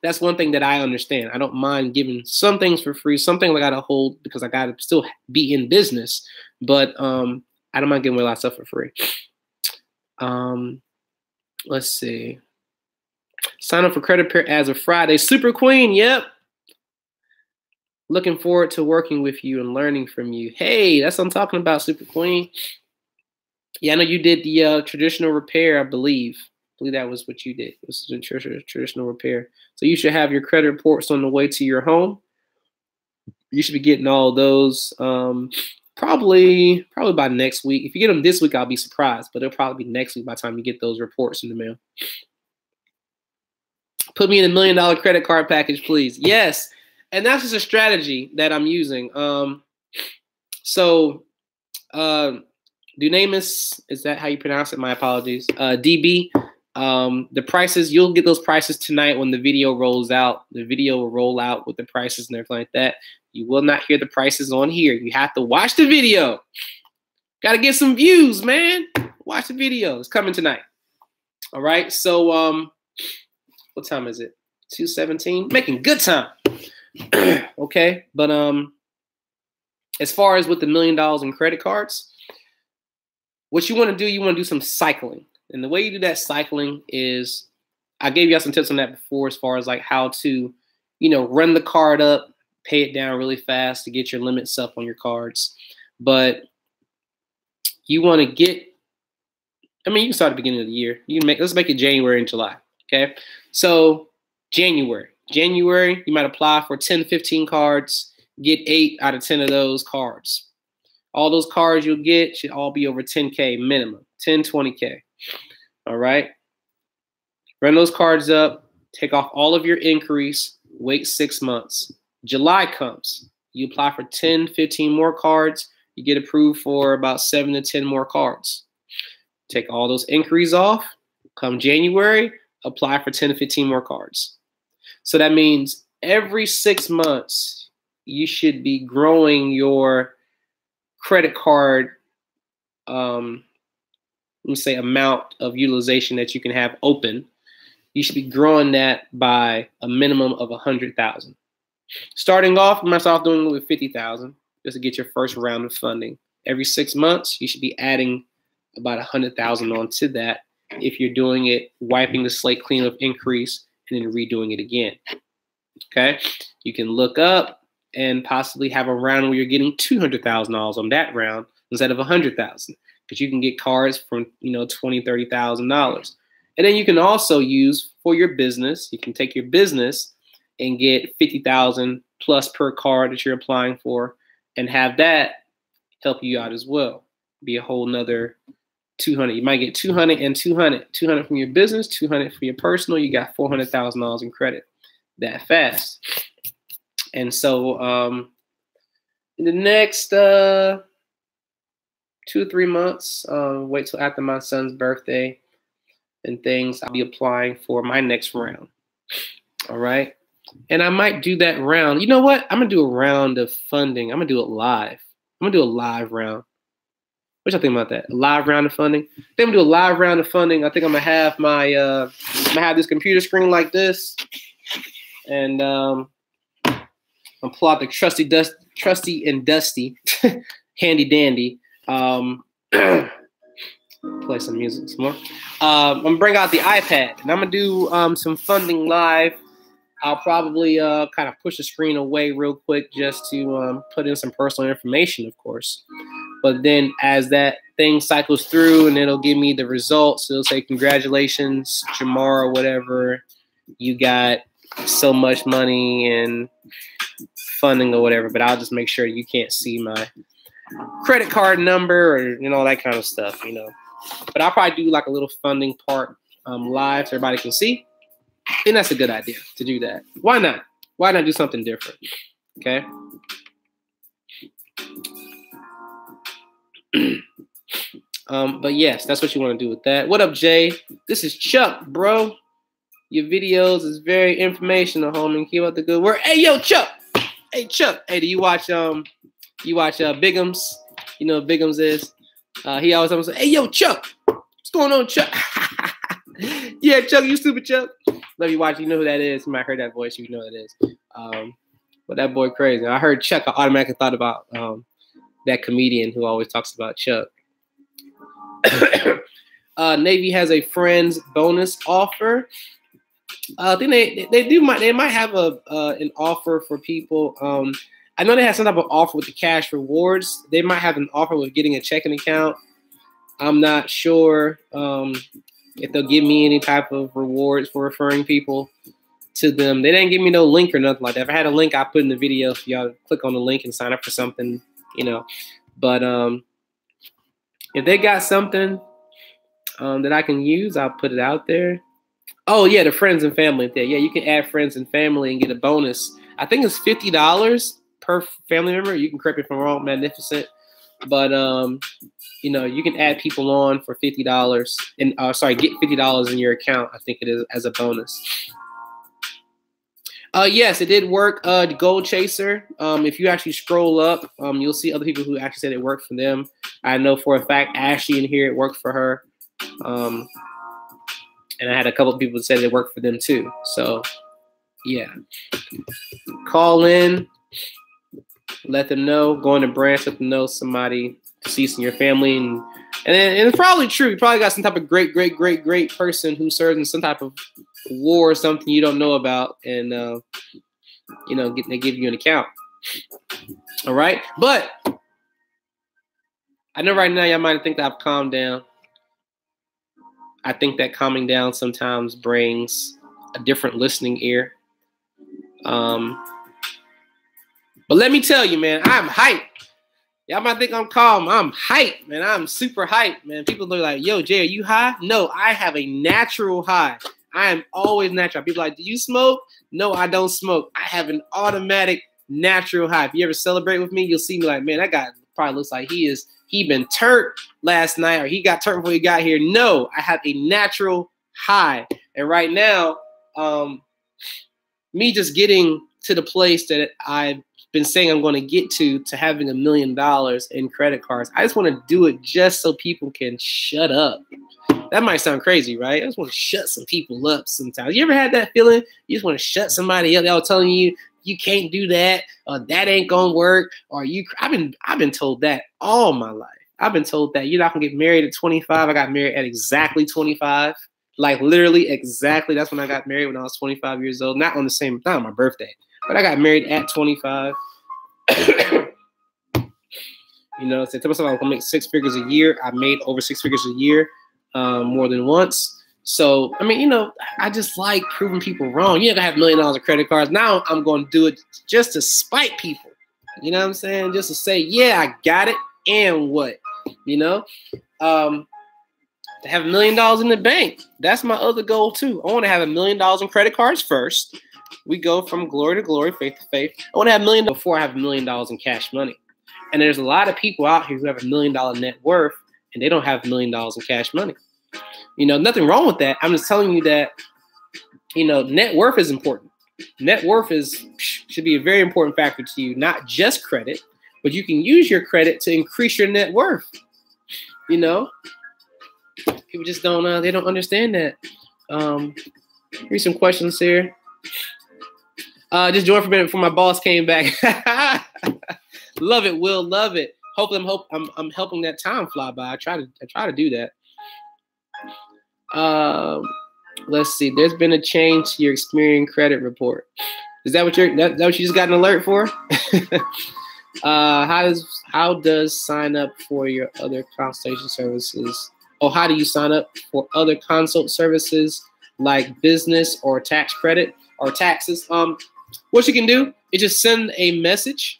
S1: that's one thing that I understand. I don't mind giving some things for free, some things I got to hold because I got to still be in business. But I don't mind giving away a lot of stuff for free. Let's see. Sign up for credit repair as of Friday. Super Queen, yep. Looking forward to working with you and learning from you. Hey, that's what I'm talking about, Super Queen. Yeah, I know you did the traditional repair, I believe. I believe that was what you did. It was the traditional repair. So you should have your credit reports on the way to your home. You should be getting all those probably by next week. If you get them this week, I'll be surprised. But it'll probably be next week by the time you get those reports in the mail. Put me in $1 million credit card package, please. Yes. And that's just a strategy that I'm using. Dunamis, is that how you pronounce it? My apologies. DB, the prices, you'll get those prices tonight when the video rolls out. The video will roll out with the prices and everything like that. You will not hear the prices on here. You have to watch the video. Got to get some views, man. Watch the video. It's coming tonight. All right. So, what time is it? 2:17. Making good time. Okay. But as far as with the $1 million in credit cards, what you want to do, you want to do some cycling. And the way you do that cycling is, I gave you some tips on that before as far as like how to, run the card up, pay it down really fast to get your limits up on your cards. But you want to get, you can start at the beginning of the year. Let's make it January and July. Okay. So January, you might apply for 10, 15 cards, get 8 out of 10 of those cards. All those cards you'll get should all be over 10K minimum, 10, 20K. All right. Run those cards up, take off all of your increase, wait 6 months. July comes, you apply for 10, 15 more cards, you get approved for about 7 to 10 more cards. Take all those inquiries off. Come January, apply for 10 to 15 more cards. So that means every 6 months, you should be growing your credit card, let me say, amount of utilization that you can have open. You should be growing that by a minimum of 100,000. Starting off, you might start doing it with 50,000 just to get your first round of funding. Every 6 months, you should be adding about 100,000 onto that if you're doing it, wiping the slate clean of increase and then redoing it again. Okay, you can look up and possibly have a round where you're getting $200,000 on that round instead of 100,000, because you can get cards from $20,000, $30,000, and then you can also use for your business. You can take your business and get 50,000 plus per card that you're applying for, and have that help you out as well. Be a whole nother 200. You might get 200 and 200. 200 from your business, 200 for your personal. You got $400,000 in credit that fast. And so in the next 2 or 3 months, wait till after my son's birthday and things, I'll be applying for my next round. All right. And I might do that round. You know what? I'm going to do a round of funding. I'm going to do it live. I'm going to do a live round. What y'all think about that? A live round of funding? I think I'm going to do a live round of funding. I think I'm going to have my, I'm going to have this computer screen like this. And I'll pull out the trusty and dusty, handy dandy. Play some music some more. I'm going to bring out the iPad. And I'm going to do some funding live. I'll probably kind of push the screen away real quick just to put in some personal information, of course. But then as that thing cycles through and it'll give me the results, it'll say, congratulations, Jamar, or whatever. You got so much money and funding or whatever. But I'll just make sure you can't see my credit card number or, all that kind of stuff, But I'll probably do like a little funding part live so everybody can see. I think that's a good idea to do that. Why not? Why not do something different? Okay. But yes, that's what you want to do with that. What up, Jay? This is Chuck, bro. Your videos is very informational, homie. Keep up the good work. Hey, yo, Chuck. Hey, Chuck. Hey, do you watch Bigums? You know what Bigums is? He always comes, hey, yo, Chuck. What's going on, Chuck? Yeah, Chuck, you stupid Chuck. Love you watching. You know who that is. You might have heard that voice. You know who that is. But that boy crazy. I heard Chuck. I automatically thought about that comedian who always talks about Chuck. Navy has a friends bonus offer. I think they might have an offer for people. I know they have some type of offer with the cash rewards. They might have an offer with getting a checking account. I'm not sure if they'll give me any type of rewards for referring people to them. They didn't give me no link or nothing like that. If I had a link, I put in the video for y'all to click on the link and sign up for something, you know. But if they got something that I can use, I'll put it out there. Oh yeah, the friends and family thing. Yeah, you can add friends and family and get a bonus. I think it's $50 per family member. You can correct me if I'm wrong, Magnificent. But you know, you can add people on for $50 and get $50 in your account. I think it is as a bonus. Yes, it did work. The Gold Chaser. If you actually scroll up, you'll see other people who actually said it worked for them. I know for a fact Ashley in here, it worked for her. And I had a couple of people that said it worked for them too. So yeah, call in, let them know. Go in the branch, let them know somebody deceased in your family, and it's probably true. You probably got some type of great person who served in some type of war or something you don't know about, and you know, they give you an account. All right, but I know right now y'all might think that I've calmed down. I think that calming down sometimes brings a different listening ear. But let me tell you, man, I'm hyped. Y'all might think I'm calm. I'm hyped, man. I'm super hyped, man. People are like, yo, Jay, are you high? No, I have a natural high. I am always natural. People are like, do you smoke? No, I don't smoke. I have an automatic natural high. If you ever celebrate with me, you'll see me like, man, that guy probably looks like he been turned last night, or he got turned before he got here. No, I have a natural high. And right now, me just getting to the place that I've been saying I'm going to get to having $1 million in credit cards, I just want to do it just so people can shut up. That might sound crazy, right? I just want to shut some people up sometimes. You ever had that feeling? You just want to shut somebody up. They're all telling you, you can't do that, or that ain't gonna work, or you. I've been told that all my life. I've been told that you're not gonna get married at 25. I got married at exactly 25, like literally exactly. That's when I got married, when I was 25 years old. Not on my birthday, but I got married at 25. You know, so I told myself I was gonna make 6 figures a year. I made over 6 figures a year, more than once. So, I mean, you know, I just like proving people wrong. You're going to have $1 million of credit cards. Now I'm going to do it just to spite people. You know what I'm saying? Just to say, yeah, I got it. And what? You know? To have $1 million in the bank. That's my other goal, too. I want to have $1 million in credit cards first. We go from glory to glory, faith to faith. I want to have $1 million before I have $1 million in cash money. And there's a lot of people out here who have $1 million net worth, and they don't have $1 million in cash money. You know, nothing wrong with that. I'm just telling you that, you know, net worth is important. Net worth should be a very important factor to you, not just credit, but you can use your credit to increase your net worth. You know, people just don't, they don't understand that. Here's some questions here. Just joined for a minute before my boss came back. Love it, Will, love it. Hopefully I'm helping that time fly by. I try to do that. Let's see. There's been a change to your Experian credit report. Is that what you just got an alert for? How does sign up for your other consultation services? Oh, how do you sign up for other consult services like business or tax credit or taxes? What you can do is just send a message.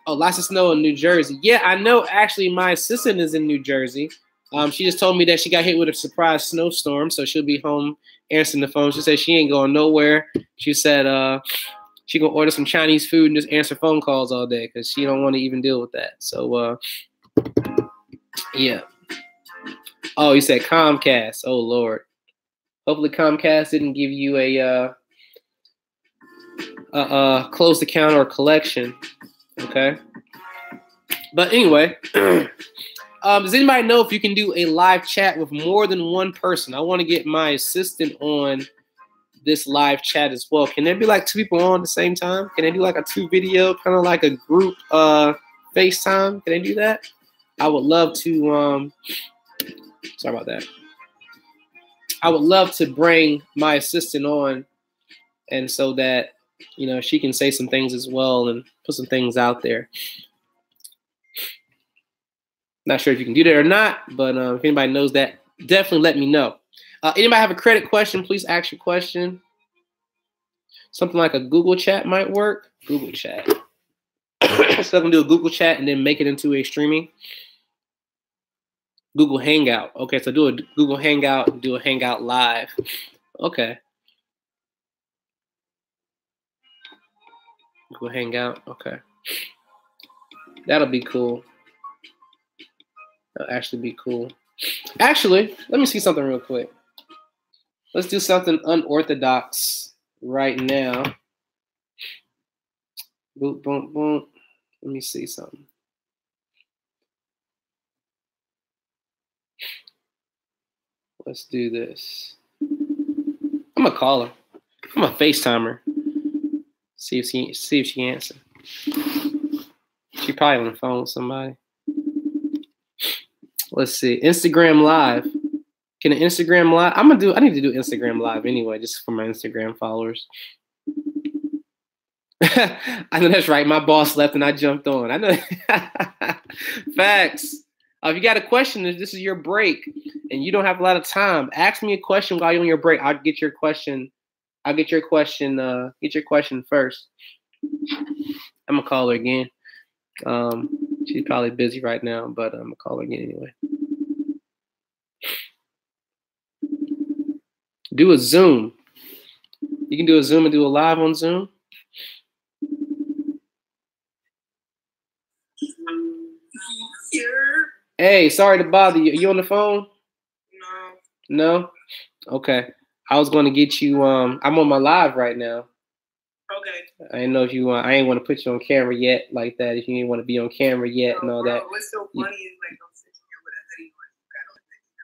S1: Oh, lots of snow in New Jersey. Yeah, I know. Actually, my assistant is in New Jersey. She just told me that she got hit with a surprise snowstorm, so she'll be home answering the phone. She said she ain't going nowhere. She said she gonna order some Chinese food and just answer phone calls all day because she don't want to even deal with that. So yeah. Oh, you said Comcast. Oh Lord. Hopefully Comcast didn't give you a closed account or collection. Okay. But anyway. Does anybody know if you can do a live chat with more than one person? I want to get my assistant on this live chat as well. Can there be like 2 people on at the same time? Can they do like a 2 video, kind of like a group FaceTime? Can they do that? I would love to Sorry about that. I would love to bring my assistant on, and so that, you know, she can say some things as well and put some things out there. Not sure if you can do that or not, but if anybody knows that, definitely let me know. Anybody have a credit question? Please ask your question. Something like a Google chat might work. Google chat. So I can do a Google chat and then make it into a streaming. Google Hangout. Okay, so do a Google Hangout and do a Hangout live. Okay. Google Hangout. Okay. That'll be cool. That'll actually be cool. Actually, let me see something real quick. Let's do something unorthodox right now. Boom, boom, boom. Let me see something. Let's do this. I'm gonna call her. I'm gonna FaceTime her. See if she answers. She probably on the phone with somebody. Let's see. Instagram Live. Can an Instagram Live? I need to do Instagram Live anyway, just for my Instagram followers. I know that's right. My boss left and I jumped on. I know. Facts. If you got a question, this is your break, and you don't have a lot of time, ask me a question while you're on your break. I'll get your question. Get your question first. I'm gonna call her again. She's probably busy right now, but I'm gonna call her again anyway. Do a Zoom. You can do a Zoom and do a live on Zoom.
S2: Here.
S1: Hey, sorry to bother you. Are you on the phone?
S2: No.
S1: No? Okay. I was going to get you. I'm on my live right now.
S2: Okay.
S1: I didn't know if you want. I ain't want to put you on camera yet, like that. If you didn't want to be on camera yet and all that.
S2: What's so funny is like I'm sitting here with a hoodie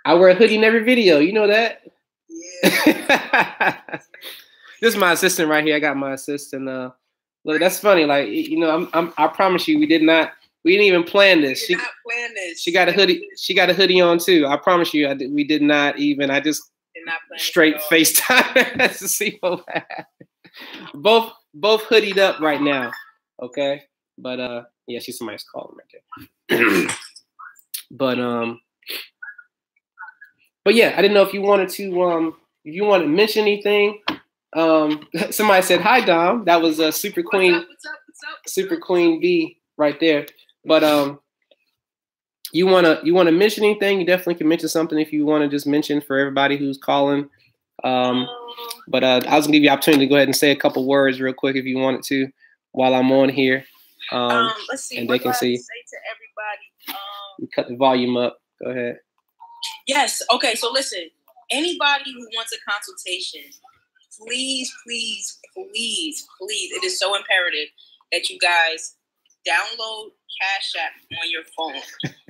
S2: on.
S1: I wear a hoodie in every video. You know that?
S2: Yeah.
S1: This is my assistant right here. I got my assistant. Look, that's funny. Like, you know, I promise you, we didn't even plan this.
S2: We did not plan this.
S1: She got a hoodie. She got a hoodie on too. I promise you, we did not even. I just
S2: did not plan
S1: straight FaceTime to see what happened. Both hoodied up right now. Okay, but yeah, she's somebody's calling right there. But yeah, I didn't know if you wanted to mention anything. Somebody said hi, Dom. That was Super Queen.
S2: What's up?
S1: Super Queen B right there. But you wanna mention anything? You definitely can mention something if you want to just mention for everybody who's calling. But I was gonna give you the opportunity to go ahead and say a couple words real quick if you wanted to while I'm on here.
S2: Let's see.
S1: And
S2: what
S1: they can see.
S2: Say to everybody.
S1: Cut the volume up. Go ahead.
S2: Yes. Okay. So listen. Anybody who wants a consultation, please, it is so imperative that you guys download Cash App on your phone.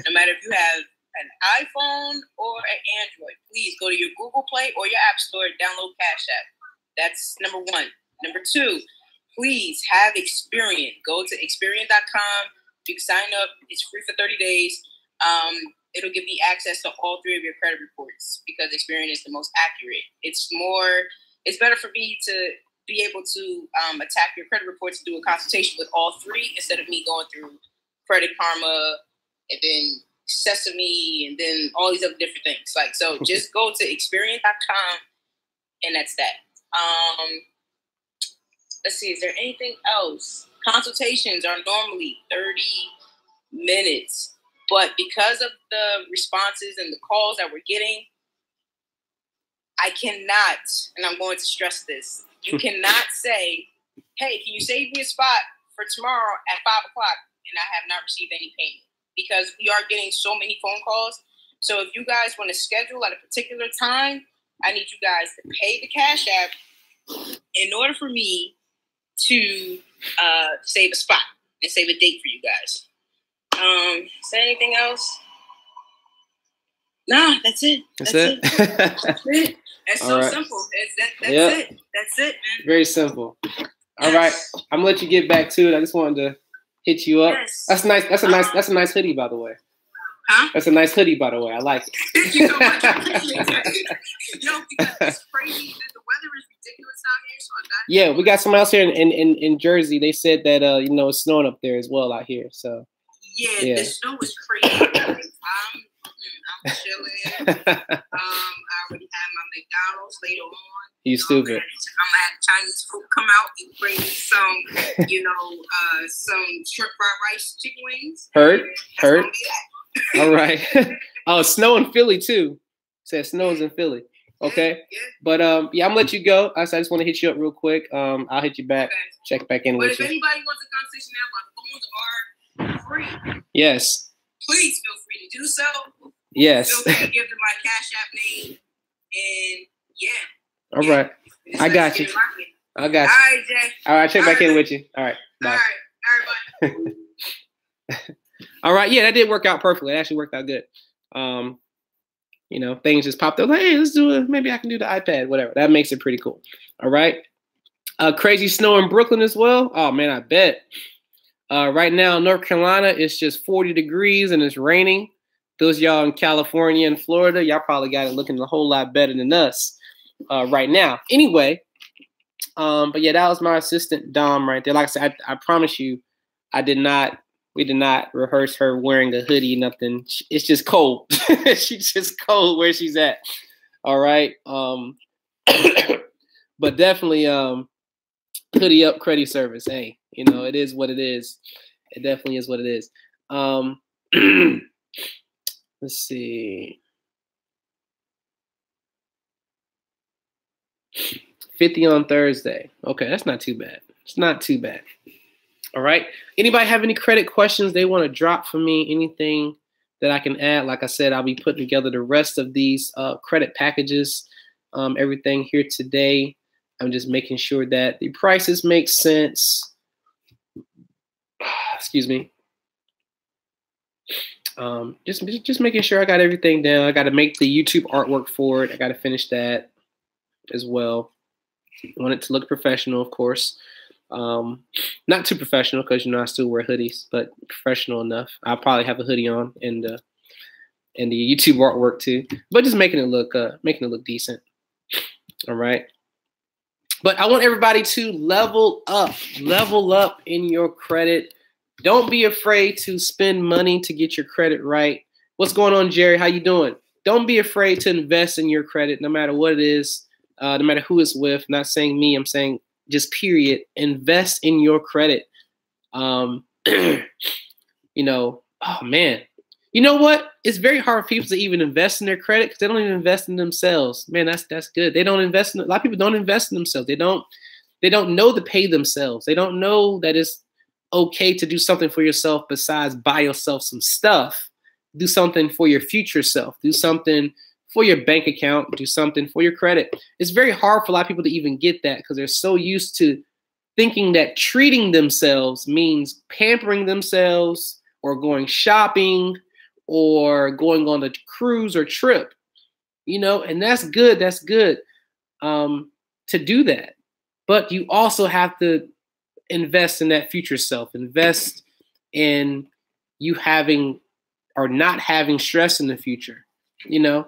S2: No matter if you have an iPhone or an Android, please go to your Google Play or your App Store and download Cash App. That's number one. Number two, please have Experian. Go to Experian.com. You can sign up. It's free for 30 days. It'll give you access to all three of your credit reports because Experian is the most accurate. It's better for me to be able to attack your credit reports and do a consultation with all three instead of me going through Credit Karma and then Sesame and then all these other different things. Like, so just go to Experian.com and that's that. Let's see, is there anything else? Consultations are normally 30 minutes. But because of the responses and the calls that we're getting, I cannot, and I'm going to stress this, you cannot say, hey, can you save me a spot for tomorrow at 5 o'clock? And I have not received any payment because we are getting so many phone calls. So if you guys want to schedule at a particular time, I need you guys to pay the Cash App in order for me to save a spot and save a date for you guys. Say anything else? Nah, that's it.
S1: That's it.
S2: That's it. That's so
S1: right.
S2: simple. That's it. That's it, man.
S1: Very simple. All right, I'm gonna let you get back to it. I just wanted to hit you up.
S2: Yes.
S1: That's nice. That's a nice hoodie, by the way.
S2: Huh?
S1: That's a nice hoodie, by the way. I like it.
S2: Thank you so much. I appreciate that. Yo, because it's crazy. The weather is ridiculous out here, so I got.
S1: Yeah, we got someone else here in Jersey. They said that you know, it's snowing up there as well out here. So
S2: yeah. The snow was crazy. I'm chilling. I already had my McDonald's later on.
S1: You stupid.
S2: I'm gonna have Chinese food come out and bring me some, some shrimp fried rice, chicken wings.
S1: Heard. All right. Oh, snow in Philly too. Said snows in Philly. Okay.
S2: Yeah.
S1: But I'm gonna let you go. I just want to hit you up real quick. I'll hit you back.
S2: Okay.
S1: Check back in
S2: but
S1: with you.
S2: If anybody wants a conversation now, my phones are free.
S1: Yes.
S2: Please feel free to do so.
S1: Yes.
S2: Feel free to give them my Cash App name. And yeah.
S1: All right. I got you.
S2: All right, Jay.
S1: All right, check back in with you. All right. Bye.
S2: All right, bye.
S1: All right. Yeah, that did work out perfectly. It actually worked out good. You know, things just popped up. Like, hey, let's do it. Maybe I can do the iPad, whatever. That makes it pretty cool. All right. Crazy snow in Brooklyn as well. Oh man, I bet. Right now in North Carolina, it's just 40 degrees and it's raining. Those y'all in California and Florida, y'all probably got it looking a whole lot better than us right now. Anyway, but yeah, that was my assistant Dom right there. Like I said, I promise you, we did not rehearse her wearing a hoodie, nothing. It's just cold. She's just cold where she's at. All right. But definitely hoodie up credit service. Hey, you know, it is what it is. It definitely is what it is. Let's see. 50 on Thursday. Okay, that's not too bad. It's not too bad. All right. Anybody have any credit questions they want to drop for me? Anything that I can add? Like I said, I'll be putting together the rest of these credit packages, everything here today. I'm just making sure that the prices make sense. Excuse me. Just making sure I got everything down. I got to make the YouTube artwork for it. I got to finish that as well. I want it to look professional, of course. Not too professional because, you know, I still wear hoodies, but professional enough. I'll probably have a hoodie on and the YouTube artwork too, but just making it look decent. All right. But I want everybody to level up in your credit. Don't be afraid to spend money to get your credit right. What's going on, Jerry? How you doing? Don't be afraid to invest in your credit, no matter what it is, no matter who it's with. Not saying me, I'm saying just period. Invest in your credit. You know, oh man. You know what? It's very hard for people to even invest in their credit because they don't even invest in themselves. Man, that's good. They don't invest in a lot of people don't invest in themselves. They don't know to pay themselves. They don't know that it's okay to do something for yourself besides buy yourself some stuff. Do something for your future self. Do something for your bank account. Do something for your credit. It's very hard for a lot of people to even get that because they're so used to thinking that treating themselves means pampering themselves or going shopping or going on a cruise or trip, you know, and that's good. That's good to do that. But you also have to invest in that future self, invest in you having or not having stress in the future. You know,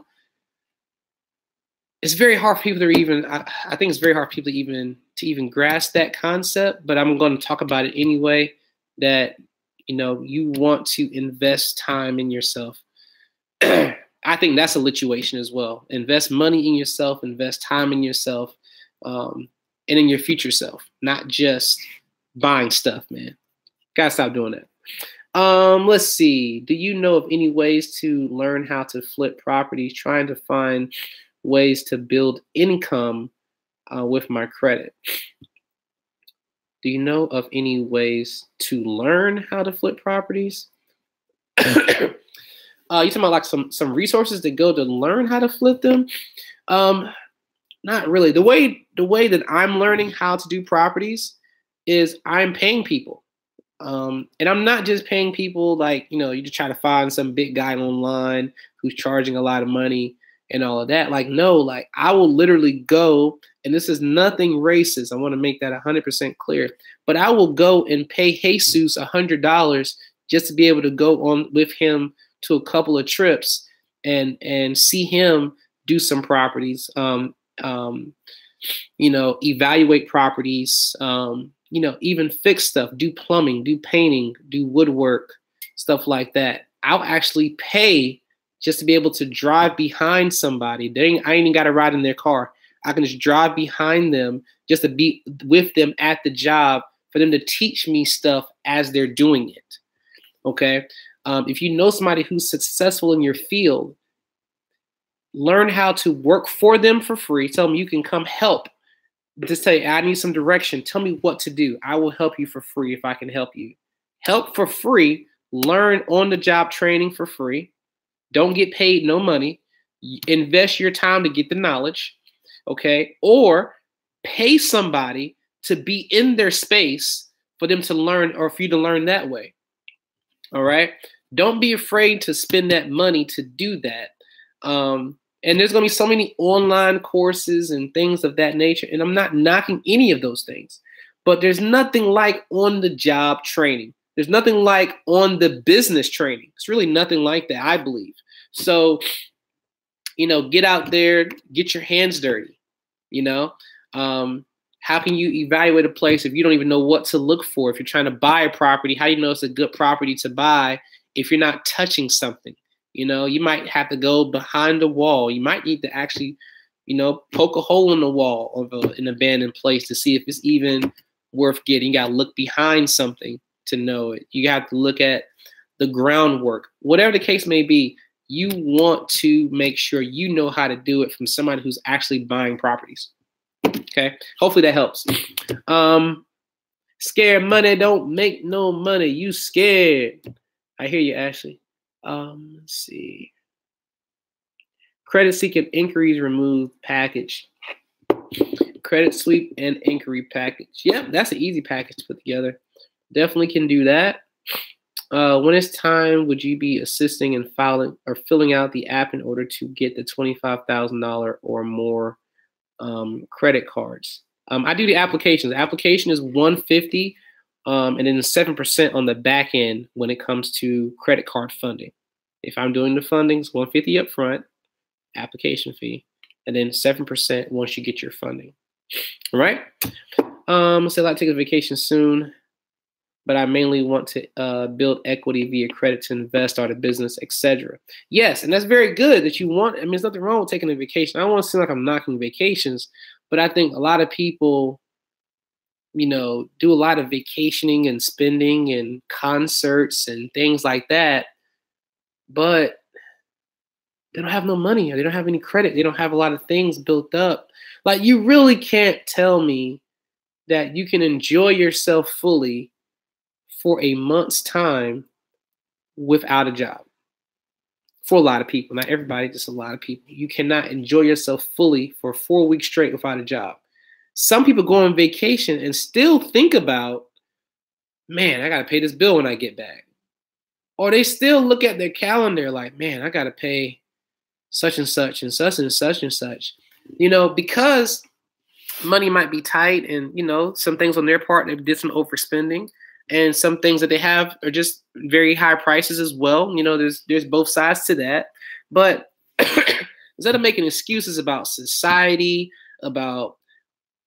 S1: it's very hard for people to even, I think it's very hard for people to even grasp that concept, but I'm going to talk about it anyway, that, you know, you want to invest time in yourself. I think that's a lituation as well. Invest money in yourself, invest time in yourself, and in your future self, not just buying stuff, man. Gotta stop doing that. Let's see. Do you know of any ways to learn how to flip properties? Trying to find ways to build income with my credit. Do you know of any ways to learn how to flip properties? You talking about like some resources to go to learn how to flip them? Not really. The way that I'm learning how to do properties is I'm paying people. And I'm not just paying people like, you know, you just try to find some big guy online who's charging a lot of money and all of that. Like, no, like I will literally go, and this is nothing racist. I want to make that 100% clear, but I will go and pay Jesus $100 just to be able to go on with him to a couple of trips and see him do some properties, evaluate properties, even fix stuff, do plumbing, do painting, do woodwork, stuff like that. I'll actually pay just to be able to drive behind somebody. I ain't even got to ride in their car. I can just drive behind them just to be with them at the job for them to teach me stuff as they're doing it. Okay. If you know somebody who's successful in your field, learn how to work for them for free. Tell them you can come help. Just say, I need some direction. Tell me what to do. I will help you for free if I can help you. Help for free. Learn on the job training for free. Don't get paid no money. Invest your time to get the knowledge. Okay. Or pay somebody to be in their space for them to learn or for you to learn that way. All right. Don't be afraid to spend that money to do that. And there's going to be so many online courses and things of that nature. And I'm not knocking any of those things, but there's nothing like on the job training. There's nothing like on the business training. It's really nothing like that, I believe. So, get out there, get your hands dirty. How can you evaluate a place if you don't even know what to look for? If you're trying to buy a property, how do you know it's a good property to buy if you're not touching something? You might have to go behind the wall. You might need to actually, poke a hole in the wall of an abandoned place to see if it's even worth getting. You got to look behind something to know it. You have to look at the groundwork. Whatever the case may be, you want to make sure you know how to do it from somebody who's actually buying properties. Okay. Hopefully that helps. Scared money don't make no money. You scared. I hear you, Ashley. Let's see. Credit seeking inquiries removed package. Credit sweep and inquiry package. Yep, that's an easy package to put together. Definitely can do that. When it's time, would you be assisting in filing or filling out the app in order to get the $25,000 or more credit cards? I do the applications. The application is $150. And then 7% on the back end when it comes to credit card funding. If I'm doing the fundings, $150 up front, application fee, and then 7% once you get your funding. All right. Say I'd like to take a vacation soon, but I mainly want to build equity via credit to invest, start a business, etc. Yes, and that's very good that you want. There's nothing wrong with taking a vacation. I don't want to seem like I'm knocking vacations, but I think a lot of people do a lot of vacationing and spending and concerts and things like that, but they don't have no money or they don't have any credit. They don't have a lot of things built up. Like, you really can't tell me that you can enjoy yourself fully for a month's time without a job. For a lot of people, not everybody, just a lot of people. You cannot enjoy yourself fully for 4 weeks straight without a job. Some people go on vacation and still think about, man, I got to pay this bill when I get back. Or they still look at their calendar like, man, I got to pay such and such and such and such and such. Because money might be tight and, some things on their part, they did some overspending. And some things that they have are just very high prices as well. There's both sides to that. But instead of making excuses about society, about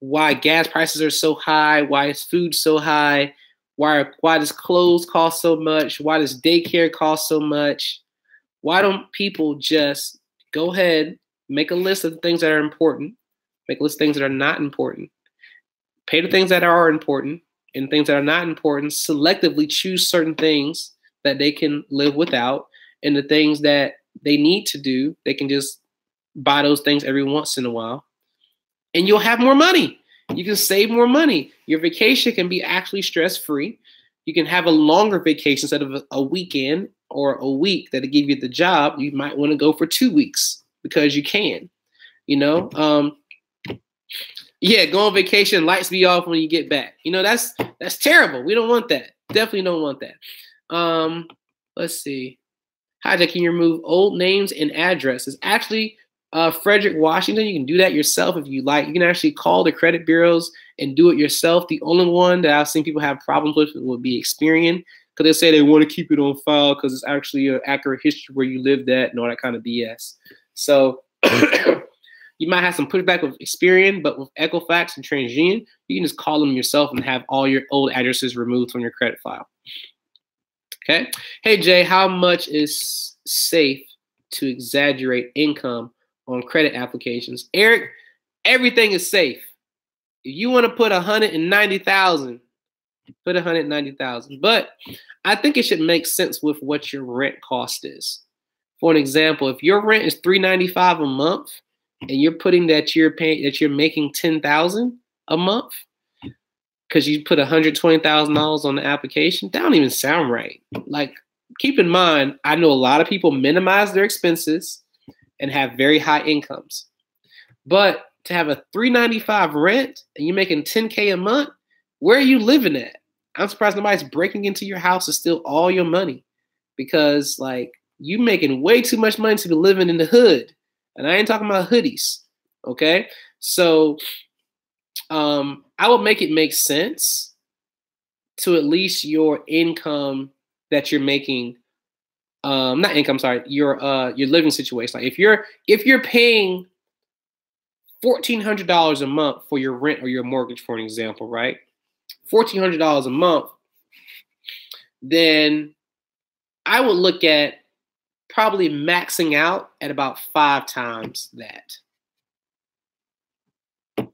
S1: why gas prices are so high, why is food so high, why does clothes cost so much, why does daycare cost so much, why don't people just go ahead, make a list of the things that are important, make a list of things that are not important, pay the things that are important, and things that are not important, selectively choose certain things that they can live without, and the things that they need to do, they can just buy those things every once in a while. And you'll have more money. You can save more money. Your vacation can be actually stress-free. You can have a longer vacation instead of a weekend or a week that'll give you the job. You might want to go for 2 weeks because you can, Yeah, go on vacation, lights be off when you get back. That's terrible. We don't want that. Definitely don't want that. Let's see. Hi, Jack, can you remove old names and addresses? Actually, Frederick, Washington, you can do that yourself if you like. You can actually call the credit bureaus and do it yourself. The only one that I've seen people have problems with would be Experian, because they say they want to keep it on file because it's actually an accurate history where you lived at and all that kind of BS. So you might have some pushback with Experian, but with Equifax and TransUnion, you can just call them yourself and have all your old addresses removed from your credit file. Okay. Hey, Jay, how much is safe to exaggerate income on credit applications? Eric, everything is safe. If you want to put 190,000, put 190,000. But I think it should make sense with what your rent cost is. For an example, if your rent is $395 a month and you're putting that you're making $10,000 a month because you put $120,000 on the application, that don't even sound right. Like, keep in mind, I know a lot of people minimize their expenses and have very high incomes. But to have a $395 rent and you're making $10K a month, where are you living at? I'm surprised nobody's breaking into your house to steal all your money, because like you making way too much money to be living in the hood. And I ain't talking about hoodies. Okay. So I would make it make sense to at least your income that you're making, not income, sorry, your living situation. Like if you're paying $1,400 a month for your rent or your mortgage, for an example, right? $1,400 a month, then I would look at probably maxing out at about 5 times that.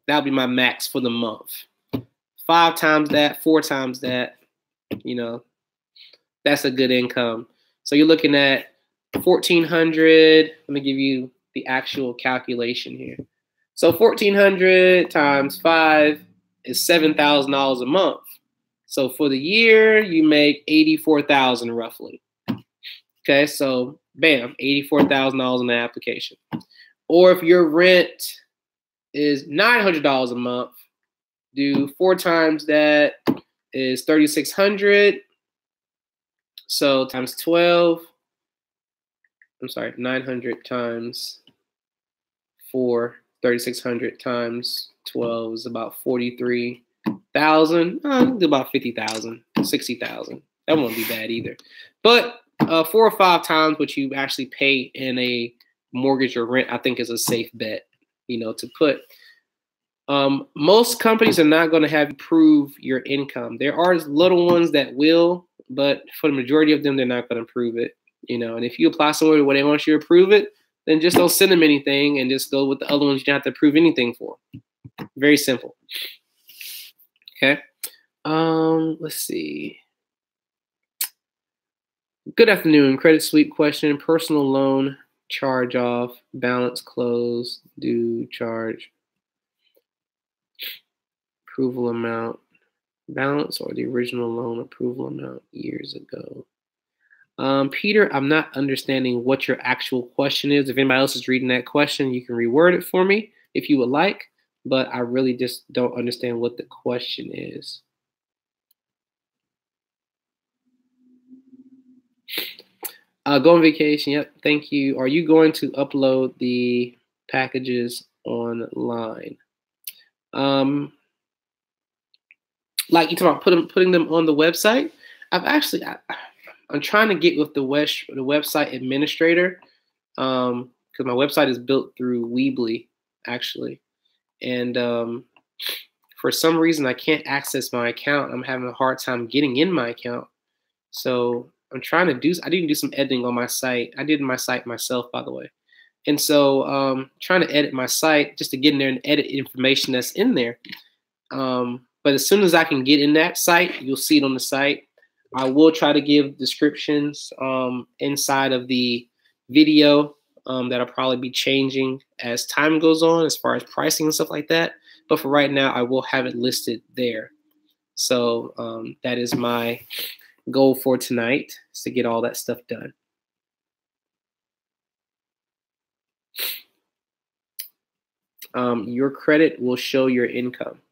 S1: That'll be my max for the month. 5 times that, 4 times that, you know, that's a good income. So you're looking at 1,400. Let me give you the actual calculation here. So 1,400 times 5 is $7,000 a month. So for the year, you make $84,000 roughly. Okay, so bam, $84,000 in the application. Or if your rent is $900 a month, do 4 times that is $3,600. So times 12. I'm sorry, 900 times 4, 3,600 times 12 is about 43,000. About 50,000, 60,000. That won't be bad either. But 4 or 5 times what you actually pay in a mortgage or rent, I think is a safe bet. You know, to put. Most companies are not going to have you prove your income. There are little ones that will, but for the majority of them, they're not going to prove it. You know, and if you apply somewhere where they want you to prove it, then just don't send them anything and just go with the other ones you don't have to prove anything for. Very simple. Okay. Let's see. Good afternoon. Credit sweep question. Personal loan charge off. Balance closed. Due charge. Approval amount. Balance or the original loan approval amount years ago. Peter, I'm not understanding what your actual question is. If anybody else is reading that question, you can reword it for me if you would like, but I really just don't understand what the question is. Go on vacation. Yep. Thank you. Are you going to upload the packages online? Like you talk about putting them on the website. I'm trying to get with the website administrator, because my website is built through Weebly actually, and for some reason I can't access my account. I'm having a hard time getting in my account, so I'm trying to I didn't do some editing on my site. I did my site myself, by the way, and so trying to edit my site just to get in there and edit information that's in there. But as soon as I can get in that site, you'll see it on the site. I will try to give descriptions inside of the video that'll probably be changing as time goes on as far as pricing and stuff like that. But for right now, I will have it listed there. So that is my goal for tonight, is to get all that stuff done. Your credit will show your income.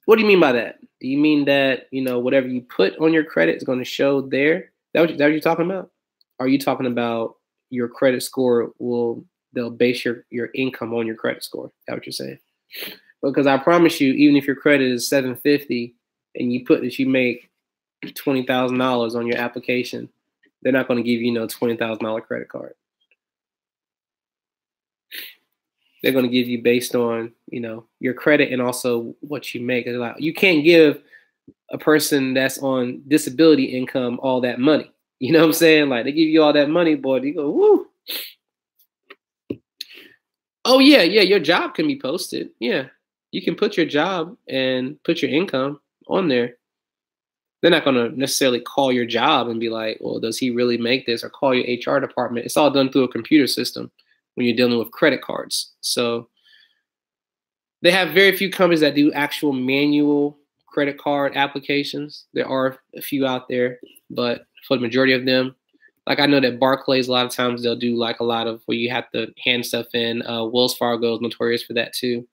S1: What do you mean by that? Do you mean that, you know, whatever you put on your credit is going to show there? Is that what you're talking about? Are you talking about your credit score they'll base your income on your credit score? Is that what you're saying? Because I promise you, even if your credit is 750 and you put that you make $20,000 on your application, they're not going to give you no $20,000 credit card. They're going to give you based on, you know, your credit and also what you make. You can't give a person that's on disability income all that money. You know what I'm saying? Like, they give you all that money, boy, you go, woo. Oh, yeah, your job can be posted. Yeah, you can put your job and put your income on there. They're not going to necessarily call your job and be like, well, does he really make this? Or call your HR department. It's all done through a computer system when you're dealing with credit cards. So they have very few companies that do actual manual credit card applications. There are a few out there, but for the majority of them, like I know that Barclays, a lot of times they'll do like a lot of where you have to hand stuff in. Wells Fargo is notorious for that too.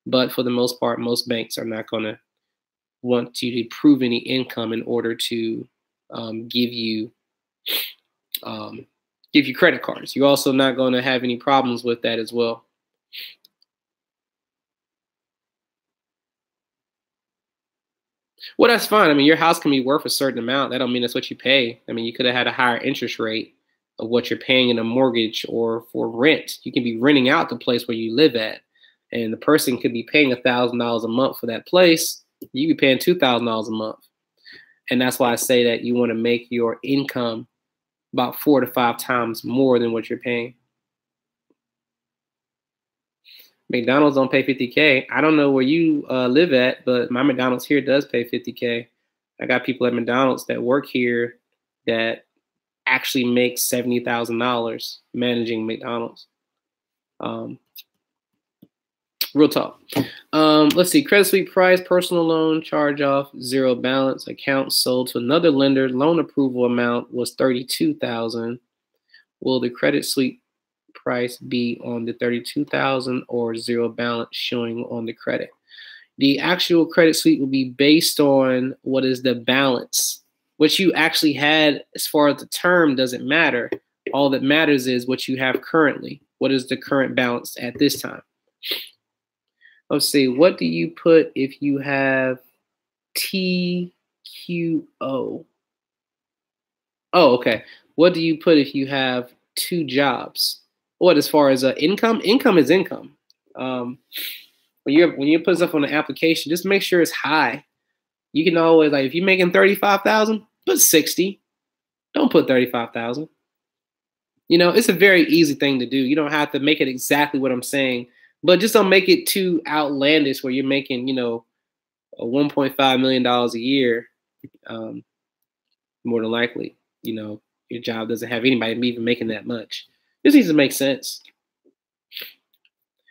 S1: But for the most part, most banks are not going to want you to prove any income in order to give you credit cards. You're also not going to have any problems with that as well. Well, that's fine. I mean, your house can be worth a certain amount. That don't mean that's what you pay. I mean, you could have had a higher interest rate of what you're paying in a mortgage or for rent. You can be renting out the place where you live at, and the person could be paying $1,000 a month for that place. You be paying $2,000 a month. And that's why I say that you want to make your income about 4 to 5 times more than what you're paying. McDonald's don't pay $50K. I don't know where you live at, but my McDonald's here does pay $50K. I got people at McDonald's that work here that actually make $70,000 managing McDonald's. Real talk. Let's see. Credit Suite price, personal loan, charge off, zero balance, account sold to another lender. Loan approval amount was $32,000. Will the Credit Suite price be on the $32,000 or zero balance showing on the credit? The actual Credit Suite will be based on what is the balance. What you actually had as far as the term doesn't matter. All that matters is what you have currently. What is the current balance at this time? Let's see. What do you put if you have TQO? Oh, okay. What do you put if you have 2 jobs? What, as far as income? Income is income. When you put stuff on the application, just make sure it's high. You can always, like, if you're making 35,000, put 60. Don't put 35,000. You know, it's a very easy thing to do. You don't have to make it exactly what I'm saying, but just don't make it too outlandish where you're making, you know, $1.5 million a year. More than likely, you know, your job doesn't have anybody even making that much. This needs to make sense.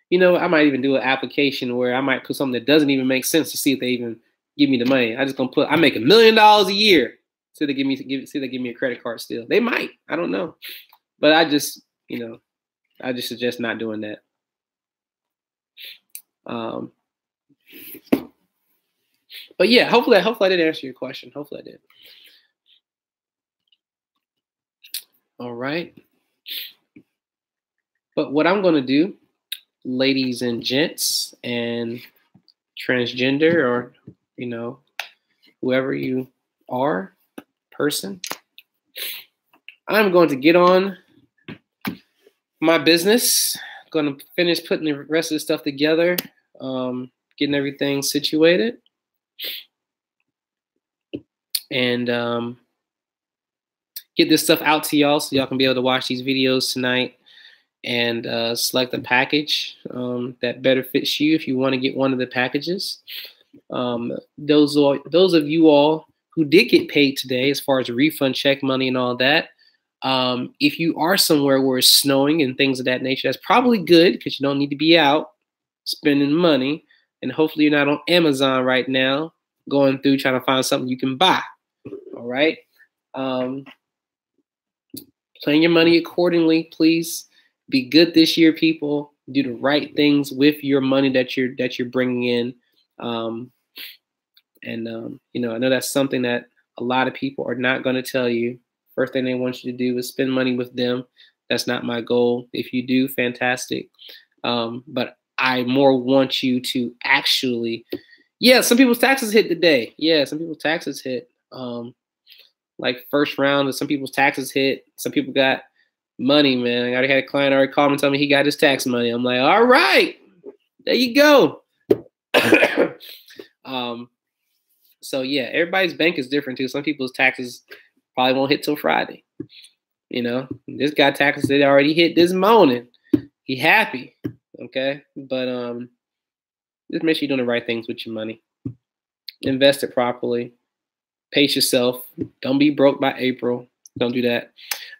S1: You know, I might even do an application where I might put something that doesn't even make sense to see if they even give me the money. I just gonna put I make $1 million a year. See they give me a credit card still. They might. I don't know. But I just suggest not doing that. But yeah, hopefully I did answer your question. Hopefully I did. All right. But what I'm going to do, ladies and gents and transgender, or, you know, whoever you are, person, I'm going to get on my business. I'm going to finish putting the rest of the stuff together, getting everything situated, and get this stuff out to y'all so y'all can be able to watch these videos tonight and select a package that better fits you if you want to get one of the packages. Those of you all who did get paid today, as far as refund check money and all that, if you are somewhere where it's snowing and things of that nature, that's probably good because you don't need to be out spending money. And hopefully you're not on Amazon right now going through trying to find something you can buy. All right. Plan your money accordingly, please. Be good this year, people. Do the right things with your money that you're bringing in. You know, I know that's something that a lot of people are not going to tell you. First thing they want you to do is spend money with them. That's not my goal. If you do, fantastic. But I more want you to actually, yeah, some people's taxes hit today. Yeah, some people's taxes hit. Like first round, some people's taxes hit. Some people got money, man. I already had a client already call me and tell me he got his tax money. I'm like, all right, there you go. So yeah, everybody's bank is different too. Some people's taxes probably won't hit till Friday. You know, this guy taxes that already hit this morning. He happy, okay? But just make sure you're doing the right things with your money. Invest it properly. Pace yourself. Don't be broke by April. Don't do that.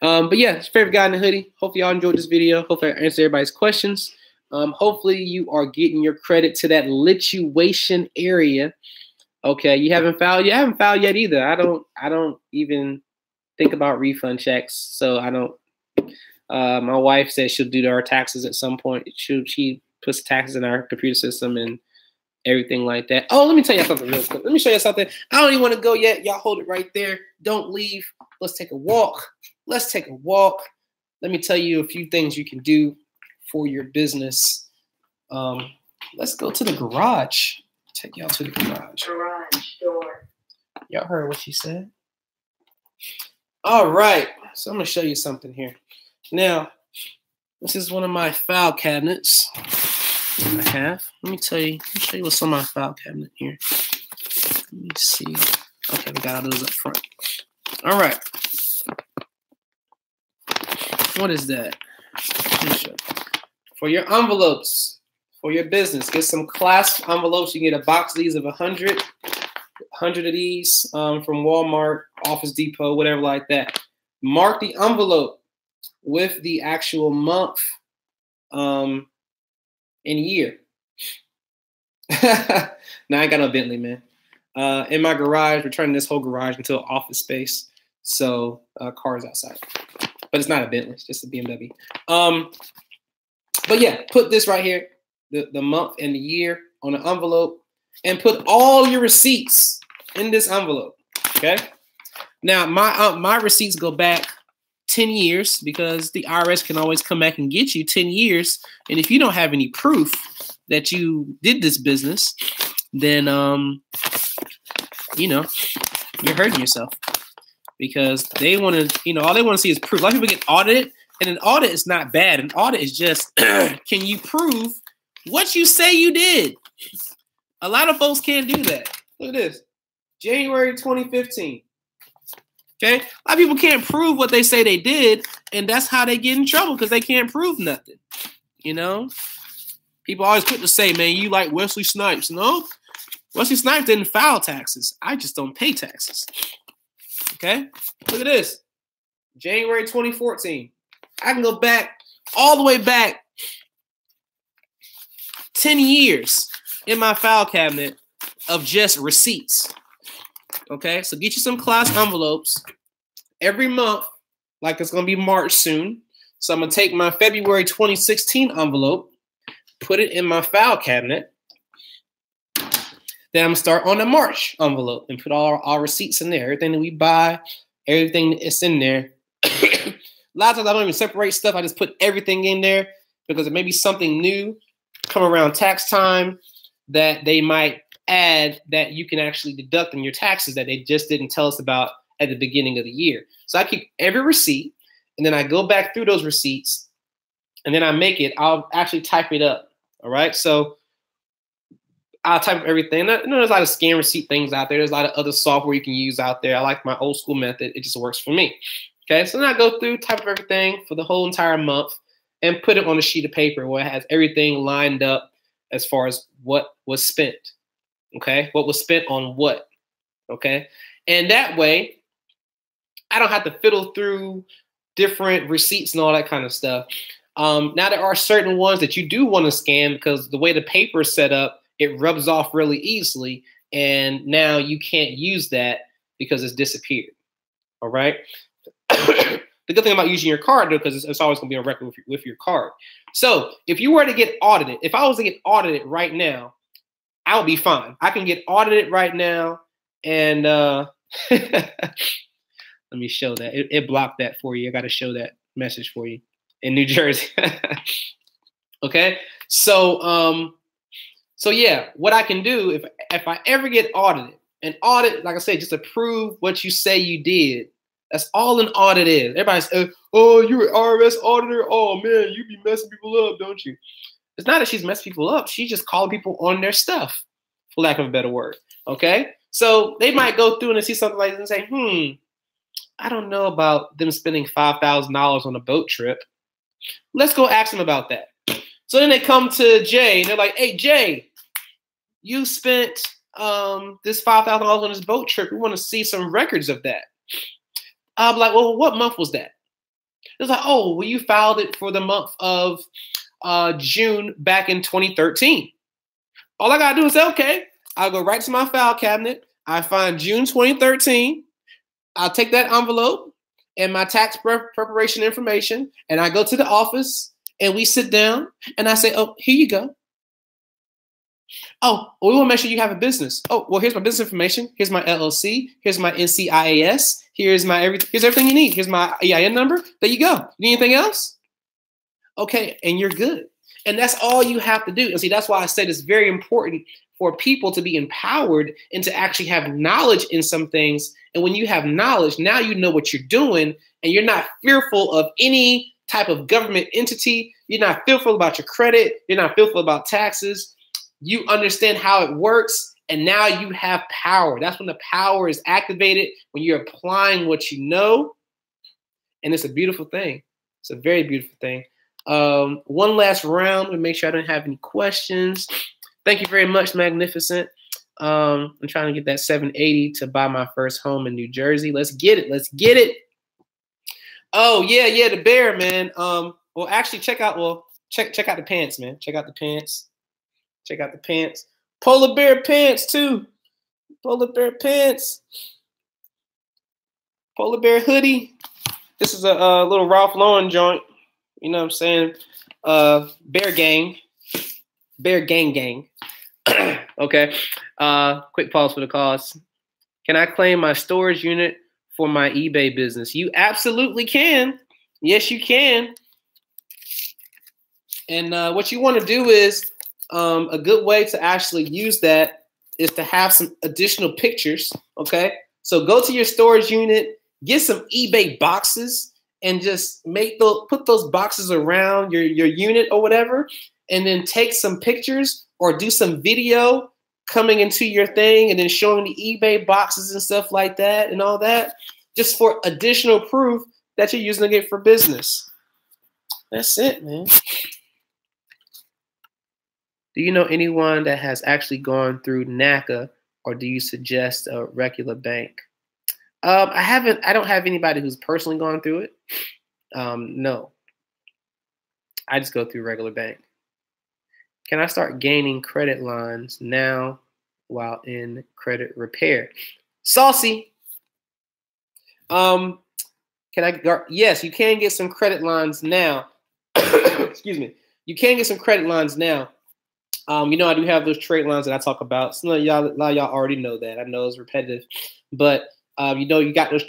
S1: But yeah, it's your favorite guy in the hoodie. Hopefully y'all enjoyed this video. Hopefully I answered everybody's questions. Hopefully you are getting your credit to that lituation area. Okay, you haven't filed yet either. I don't even think about refund checks. So I don't. My wife said she'll do our taxes at some point. She puts taxes in our computer system and everything like that. Oh, let me tell you something real quick. Let me show you something. I don't even want to go yet. Y'all hold it right there. Don't leave. Let's take a walk. Let's take a walk. Let me tell you a few things you can do for your business. Let's go to the garage. Take y'all to the garage.
S2: Garage door.
S1: Y'all heard what she said? All right. So I'm going to show you something here. Now, this is one of my file cabinets I have. Let me show you what's on my file cabinet here. Let me see. Okay, we got all those up front. All right. What is that? Let me show you. For your envelopes. For your business, get some class envelopes. You can get a box of these of 100 of these from Walmart, Office Depot, whatever like that. Mark the envelope with the actual month and year. Now, I ain't got no Bentley, man. In my garage, we're turning this whole garage into an office space. So cars outside. But it's not a Bentley, it's just a BMW. But yeah, put this right here. The month and the year on an envelope and put all your receipts in this envelope, okay? Now, my receipts go back 10 years because the IRS can always come back and get you 10 years. And if you don't have any proof that you did this business, then, you know, you're hurting yourself because they want to, all they want to see is proof. A lot of people get audited, and an audit is not bad. An audit is just, can you prove what you say you did? A lot of folks can't do that. Look at this. January 2015. Okay? A lot of people can't prove what they say they did, and that's how they get in trouble because they can't prove nothing. You know? People always quick to say, man, you like Wesley Snipes. No. Wesley Snipes didn't file taxes. I just don't pay taxes. Okay? Look at this. January 2014. I can go back all the way back 10 years in my file cabinet of just receipts. Okay, so get you some class envelopes every month, like it's going to be March soon. So I'm going to take my February 2016 envelope, put it in my file cabinet. Then I'm going to start on the March envelope and put all our receipts in there. Everything that we buy, everything that's in there. A lot of times I don't even separate stuff. I just put everything in there because it may be something new come around tax time that they might add that you can actually deduct in your taxes that they just didn't tell us about at the beginning of the year. So I keep every receipt, and then I go back through those receipts, and then I make it. I'll actually type it up. All right. So I'll type up everything. There's a lot of scan receipt things out there. There's a lot of other software you can use out there. I like my old school method. It just works for me. Okay. So then I go through, type up everything for the whole entire month and put it on a sheet of paper where it has everything lined up as far as what was spent. Okay. What was spent on what. Okay. And that way I don't have to fiddle through different receipts and all that kind of stuff. Now there are certain ones that you do want to scan because the way the paper is set up, it rubs off really easily. And now you can't use that because it's disappeared. All right. The good thing about using your card, though, because it's always going to be on record with your card. So if you were to get audited, if I was to get audited right now, I would be fine. I can get audited right now. And let me show that. It blocked that for you. I got to show that message for you in New Jersey. Okay, so so yeah, what I can do if I ever get audited, an audit, like I said, just to prove what you say you did. That's all an audit is. Everybody says, "Oh, you're an RMS auditor. Oh man, you be messing people up, don't you?" It's not that she's messing people up. She's just calling people on their stuff, for lack of a better word. Okay, so they might go through and see something like this and say, I don't know about them spending $5,000 on a boat trip. Let's go ask them about that. So then they come to Jay and they're like, "Hey, Jay, you spent this $5,000 on this boat trip. We want to see some records of that." I'm like, "Well, what month was that?" It's like, "Oh, well, you filed it for the month of June back in 2013. All I got to do is say, okay, I'll go right to my file cabinet. I find June 2013. I'll take that envelope and my tax preparation information, and I go to the office, and we sit down, and I say, oh, here you go. Oh, well, we want to make sure you have a business. Oh, well, here's my business information. Here's my LLC. Here's my NCIAS. Here's everything you need. Here's my EIN number. There you go. You need anything else? Okay, and you're good. And that's all you have to do. And see, that's why I said it's very important for people to be empowered and to actually have knowledge in some things. And when you have knowledge, now you know what you're doing, and you're not fearful of any type of government entity. You're not fearful about your credit. You're not fearful about taxes. You understand how it works, and now you have power. That's when the power is activated, when you're applying what you know. And it's a beautiful thing. It's a very beautiful thing. One last round to make sure I don't have any questions. Thank you very much, Magnificent. I'm trying to get that 780 to buy my first home in New Jersey. Let's get it. Let's get it. Oh, yeah, the bear, man. Well, actually, check out the pants, man. Check out the pants. Check out the pants. Polar bear pants, too. Polar bear pants. Polar bear hoodie. This is a little Ralph Lauren joint. You know what I'm saying? Bear gang. Bear gang. Okay. Quick pause for the cause. Can I claim my storage unit for my eBay business? You absolutely can. Yes, you can. And what you want to do is, a good way to actually use that is to have some additional pictures. Okay. So go to your storage unit, get some eBay boxes, and just put those boxes around your unit or whatever, and then take some pictures or do some video coming into your thing and then showing the eBay boxes and stuff like that and all that, just for additional proof that you're using it for business. That's it, man. Do you know anyone that has actually gone through NACA, or do you suggest a regular bank? I don't have anybody who's personally gone through it. No. I just go through regular bank. Can I start gaining credit lines now while in credit repair? Saucy. Yes, you can get some credit lines now. Excuse me. You can get some credit lines now. I do have those trade lines that I talk about. So a lot of y'all already know that. I know it's repetitive, but you got those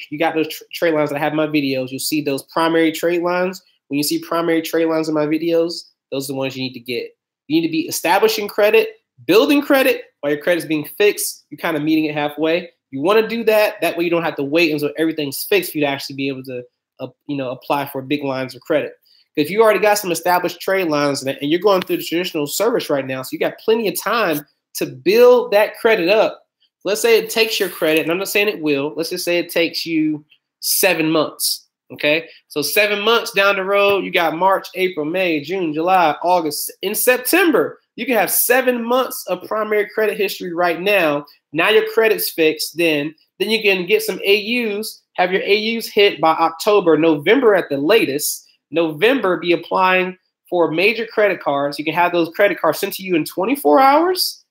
S1: trade lines that I have in my videos. You'll see those primary trade lines. When you see primary trade lines in my videos, those are the ones you need to get. You need to be establishing credit, building credit while your credit's being fixed. You're kind of meeting it halfway. You want to do that. That way you don't have to wait until everything's fixed for you to actually be able to, apply for big lines of credit. If you already got some established trade lines and you're going through the traditional service right now, so you got plenty of time to build that credit up. Let's say it takes your credit, and I'm not saying it will. Let's just say it takes you 7 months. Okay, so 7 months down the road, you got March, April, May, June, July, August. In September, you can have 7 months of primary credit history right now. Now your credit's fixed. Then you can get some AUs, have your AUs hit by October, November at the latest. November, be applying for major credit cards. You can have those credit cards sent to you in 24 hours.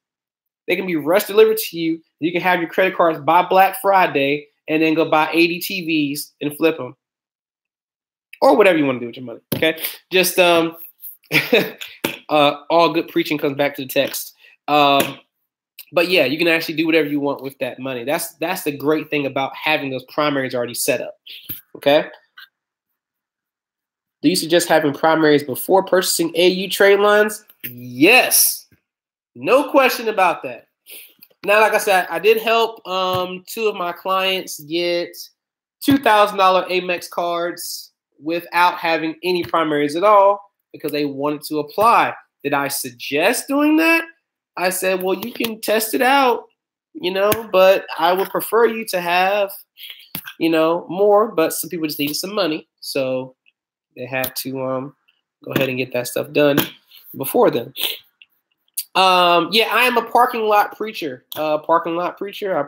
S1: They can be rush delivered to you. You can have your credit cards by Black Friday and then go buy 80 TVs and flip them. Or whatever you want to do with your money, okay? Just all good preaching comes back to the text. But yeah, you can actually do whatever you want with that money. That's the great thing about having those primaries already set up, okay? Do you suggest having primaries before purchasing AU trade lines? Yes. No question about that. Now, like I said, I did help 2 of my clients get $2,000 Amex cards without having any primaries at all because they wanted to apply. Did I suggest doing that? I said, well, you can test it out, you know, but I would prefer you to have, you know, more, but some people just needed some money. So they had to go ahead and get that stuff done before then. Yeah, I am a parking lot preacher. I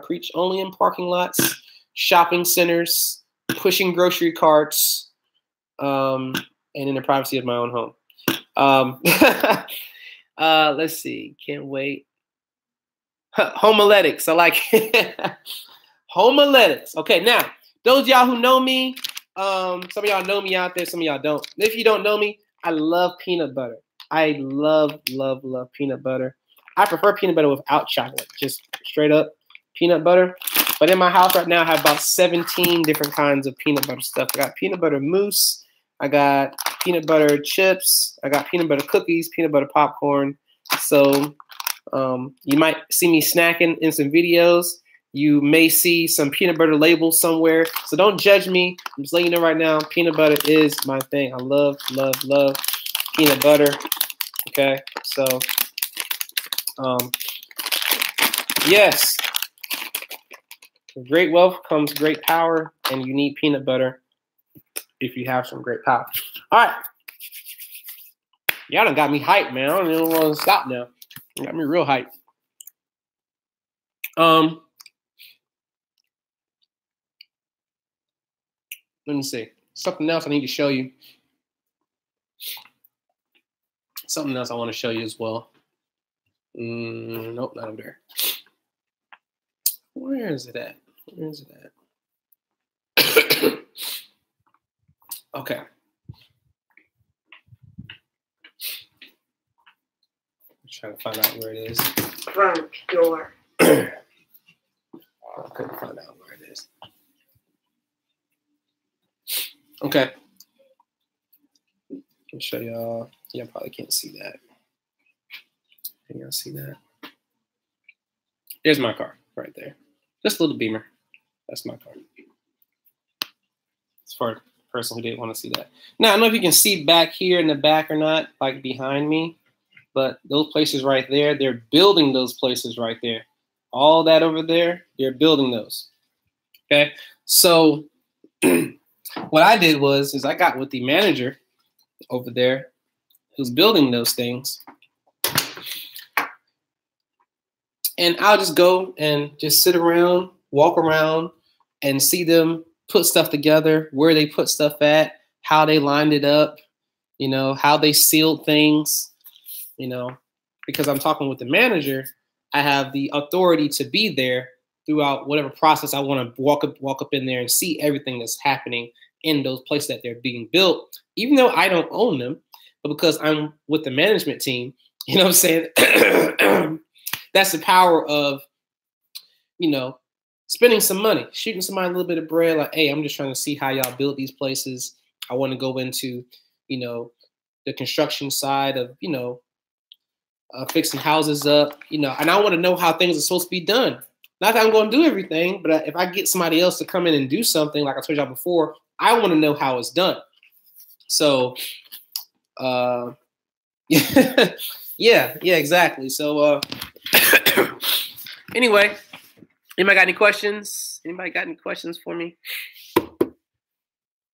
S1: preach only in parking lots, shopping centers, pushing grocery carts, and in the privacy of my own home. Let's see. Can't wait. Homiletics. I like it. Homiletics. Okay, now, those of y'all who know me, some of y'all know me out there, some of y'all don't. If you don't know me, I love peanut butter. I love, love, love peanut butter. I prefer peanut butter without chocolate, just straight up peanut butter. But in my house right now, I have about 17 different kinds of peanut butter stuff. I got peanut butter mousse. I got peanut butter chips. I got peanut butter cookies, peanut butter popcorn. So you might see me snacking in some videos. You may see some peanut butter labels somewhere. So don't judge me. I'm just letting you know right now, peanut butter is my thing. I love, love, love peanut butter. Okay, so yes, with great wealth comes great power, and you need peanut butter if you have some great power. All right, y'all done got me hyped, man. I don't even want to stop now. You got me real hyped. Let me see. Something else I need to show you. Something else I want to show you as well. Nope, not up there. Where is it at? Where is it at? Okay. I'm trying to find out where it is.
S2: Front door.
S1: I couldn't find out where it is. Okay. Let me show y'all. Y'all probably can't see that. Can y'all see that? There's my car right there. Just a little Beamer. That's my car. It's for a person who didn't want to see that. Now, I don't know if you can see back here in the back or not, like behind me, but those places right there, they're building those places right there. All that over there, they're building those. Okay? So what I did was I got with the manager over there who's building those things. And I'll just go and just sit around, walk around, and see them put stuff together, where they put stuff at, how they lined it up, you know, how they sealed things, you know, because I'm talking with the manager, I have the authority to be there throughout whatever process I want to walk up in there and see everything that's happening in those places that they're being built, even though I don't own them, but because I'm with the management team, you know what I'm saying? That's the power of, you know, spending some money, shooting somebody a little bit of bread. Like, hey, I'm just trying to see how y'all build these places. I want to go into, you know, the construction side of, you know, fixing houses up, you know, and I want to know how things are supposed to be done. Not that I'm going to do everything, but if I get somebody else to come in and do something, like I told y'all before, I want to know how it's done. So, yeah, exactly. So, anyway, anybody got any questions? Anybody got any questions for me?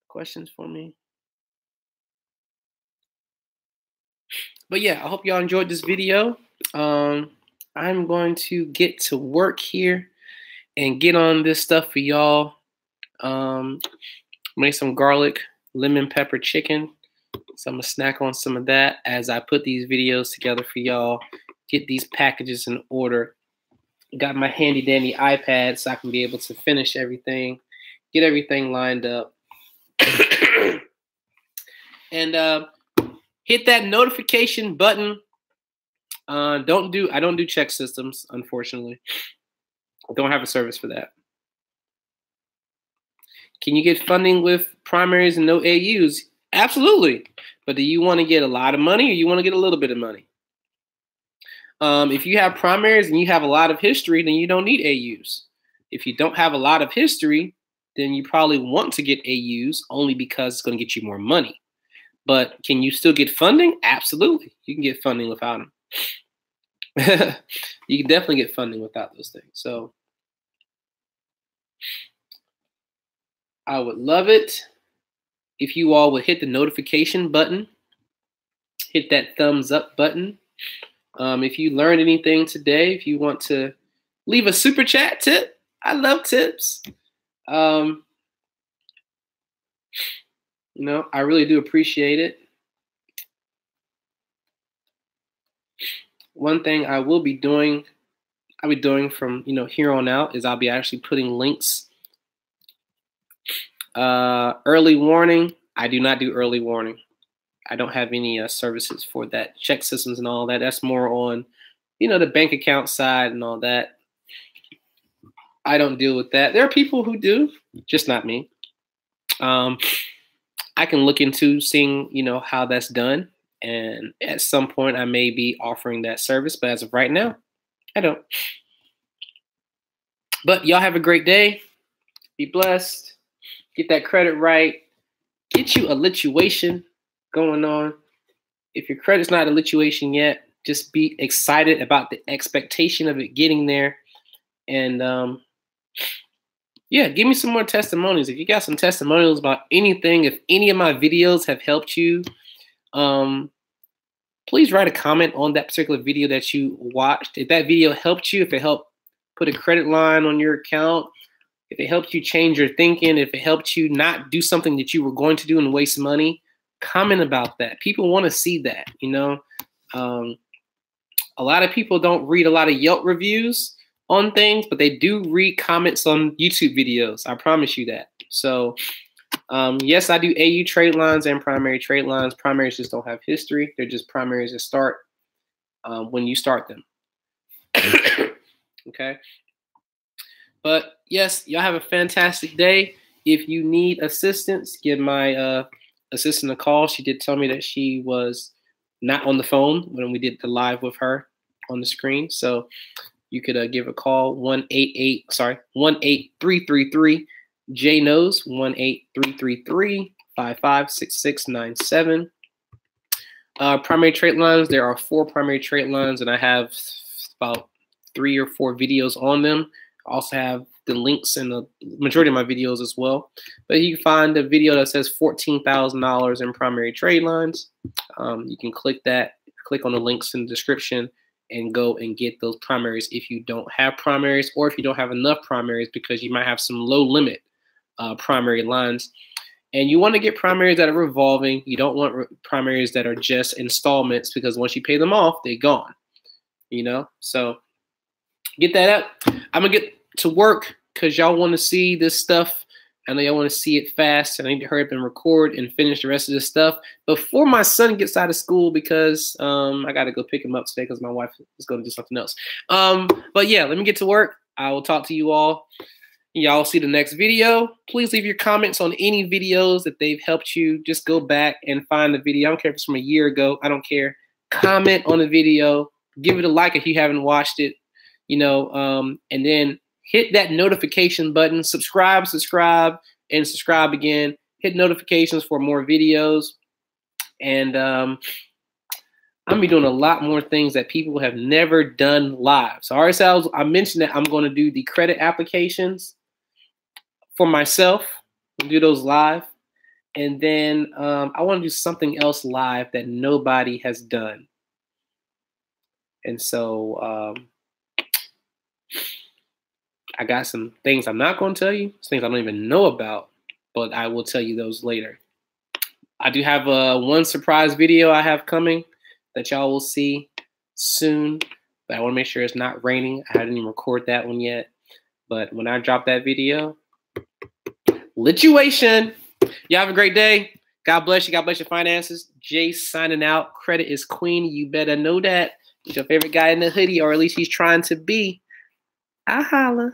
S1: Questions for me? But yeah, I hope y'all enjoyed this video. I'm going to get to work here and get on this stuff for y'all. Make some garlic, lemon pepper chicken. So I'm gonna snack on some of that as I put these videos together for y'all. Get these packages in order. Got my handy dandy iPad so I can be able to finish everything, get everything lined up. And hit that notification button. I don't do check systems, unfortunately. I don't have a service for that. Can you get funding with primaries and no AUs? Absolutely. But do you want to get a lot of money or you want to get a little bit of money? If you have primaries and you have a lot of history, then you don't need AUs. If you don't have a lot of history, then you probably want to get AUs only because it's going to get you more money. But can you still get funding? Absolutely. You can get funding without them. You can definitely get funding without those things. So I would love it if you all would hit the notification button, hit that thumbs up button. If you learned anything today, if you want to leave a super chat tip, I love tips. I really do appreciate it. One thing I'll be doing from here on out is I'll be actually putting links. Early warning. I do not do early warning. I don't have any services for that. Check systems and all that. That's more on, the bank account side and all that. I don't deal with that. There are people who do, just not me. I can look into seeing, how that's done. And at some point, I may be offering that service. But as of right now, I don't. But y'all have a great day. Be blessed. Get that credit right. Get you a lituation going on. If your credit's not a lituation yet, just be excited about the expectation of it getting there. And give me some more testimonies. If you got some testimonials about anything, if any of my videos have helped you, please write a comment on that particular video that you watched. If that video helped you, if it helped put a credit line on your account, if it helped you change your thinking, if it helped you not do something that you were going to do and waste money, comment about that. People want to see that, a lot of people don't read a lot of Yelp reviews on things, but they do read comments on YouTube videos. I promise you that. So, yes, I do AU trade lines and primary trade lines. Primaries just don't have history. They're just primaries that start when you start them. Okay. But yes, y'all have a fantastic day. If you need assistance, give my assistant a call. She did tell me that she was not on the phone when we did the live with her on the screen. So you could give a call 1-8333 J knows 1-8333-556697. Primary trade lines. There are 4 primary trade lines, and I have about 3 or 4 videos on them. I also have the links in the majority of my videos as well. But you can find a video that says $14,000 in primary trade lines. You can click that, click on the links in the description, and go and get those primaries if you don't have primaries, or if you don't have enough primaries because you might have some low limit primary lines. And you want to get primaries that are revolving. You don't want primaries that are just installments, because once you pay them off, they're gone. So get that up. I'm going to get to work because y'all want to see this stuff. I know y'all want to see it fast, and I need to hurry up and record and finish the rest of this stuff before my son gets out of school, because I got to go pick him up today because my wife is going to do something else. But yeah, let me get to work. I will talk to you all. Y'all see the next video. Please leave your comments on any videos that they've helped you. Just go back and find the video. I don't care if it's from a year ago. I don't care. Comment on the video. Give it a like if you haven't watched it. And then hit that notification button. Subscribe, and subscribe again. Hit notifications for more videos. And I'm going to be doing a lot more things that people have never done live. So I mentioned that I'm going to do the credit applications for myself. I'll do those live. And then I want to do something else live that nobody has done. And so I got some things I'm not going to tell you, things I don't even know about, but I will tell you those later. I do have one surprise video I have coming that y'all will see soon, but I want to make sure it's not raining. I haven't even recorded that one yet, but when I drop that video, Lituation. Y'all have a great day. God bless you. God bless your finances. Jay signing out. Credit is queen. You better know that. He's your favorite guy in the hoodie, or at least he's trying to be. I holla.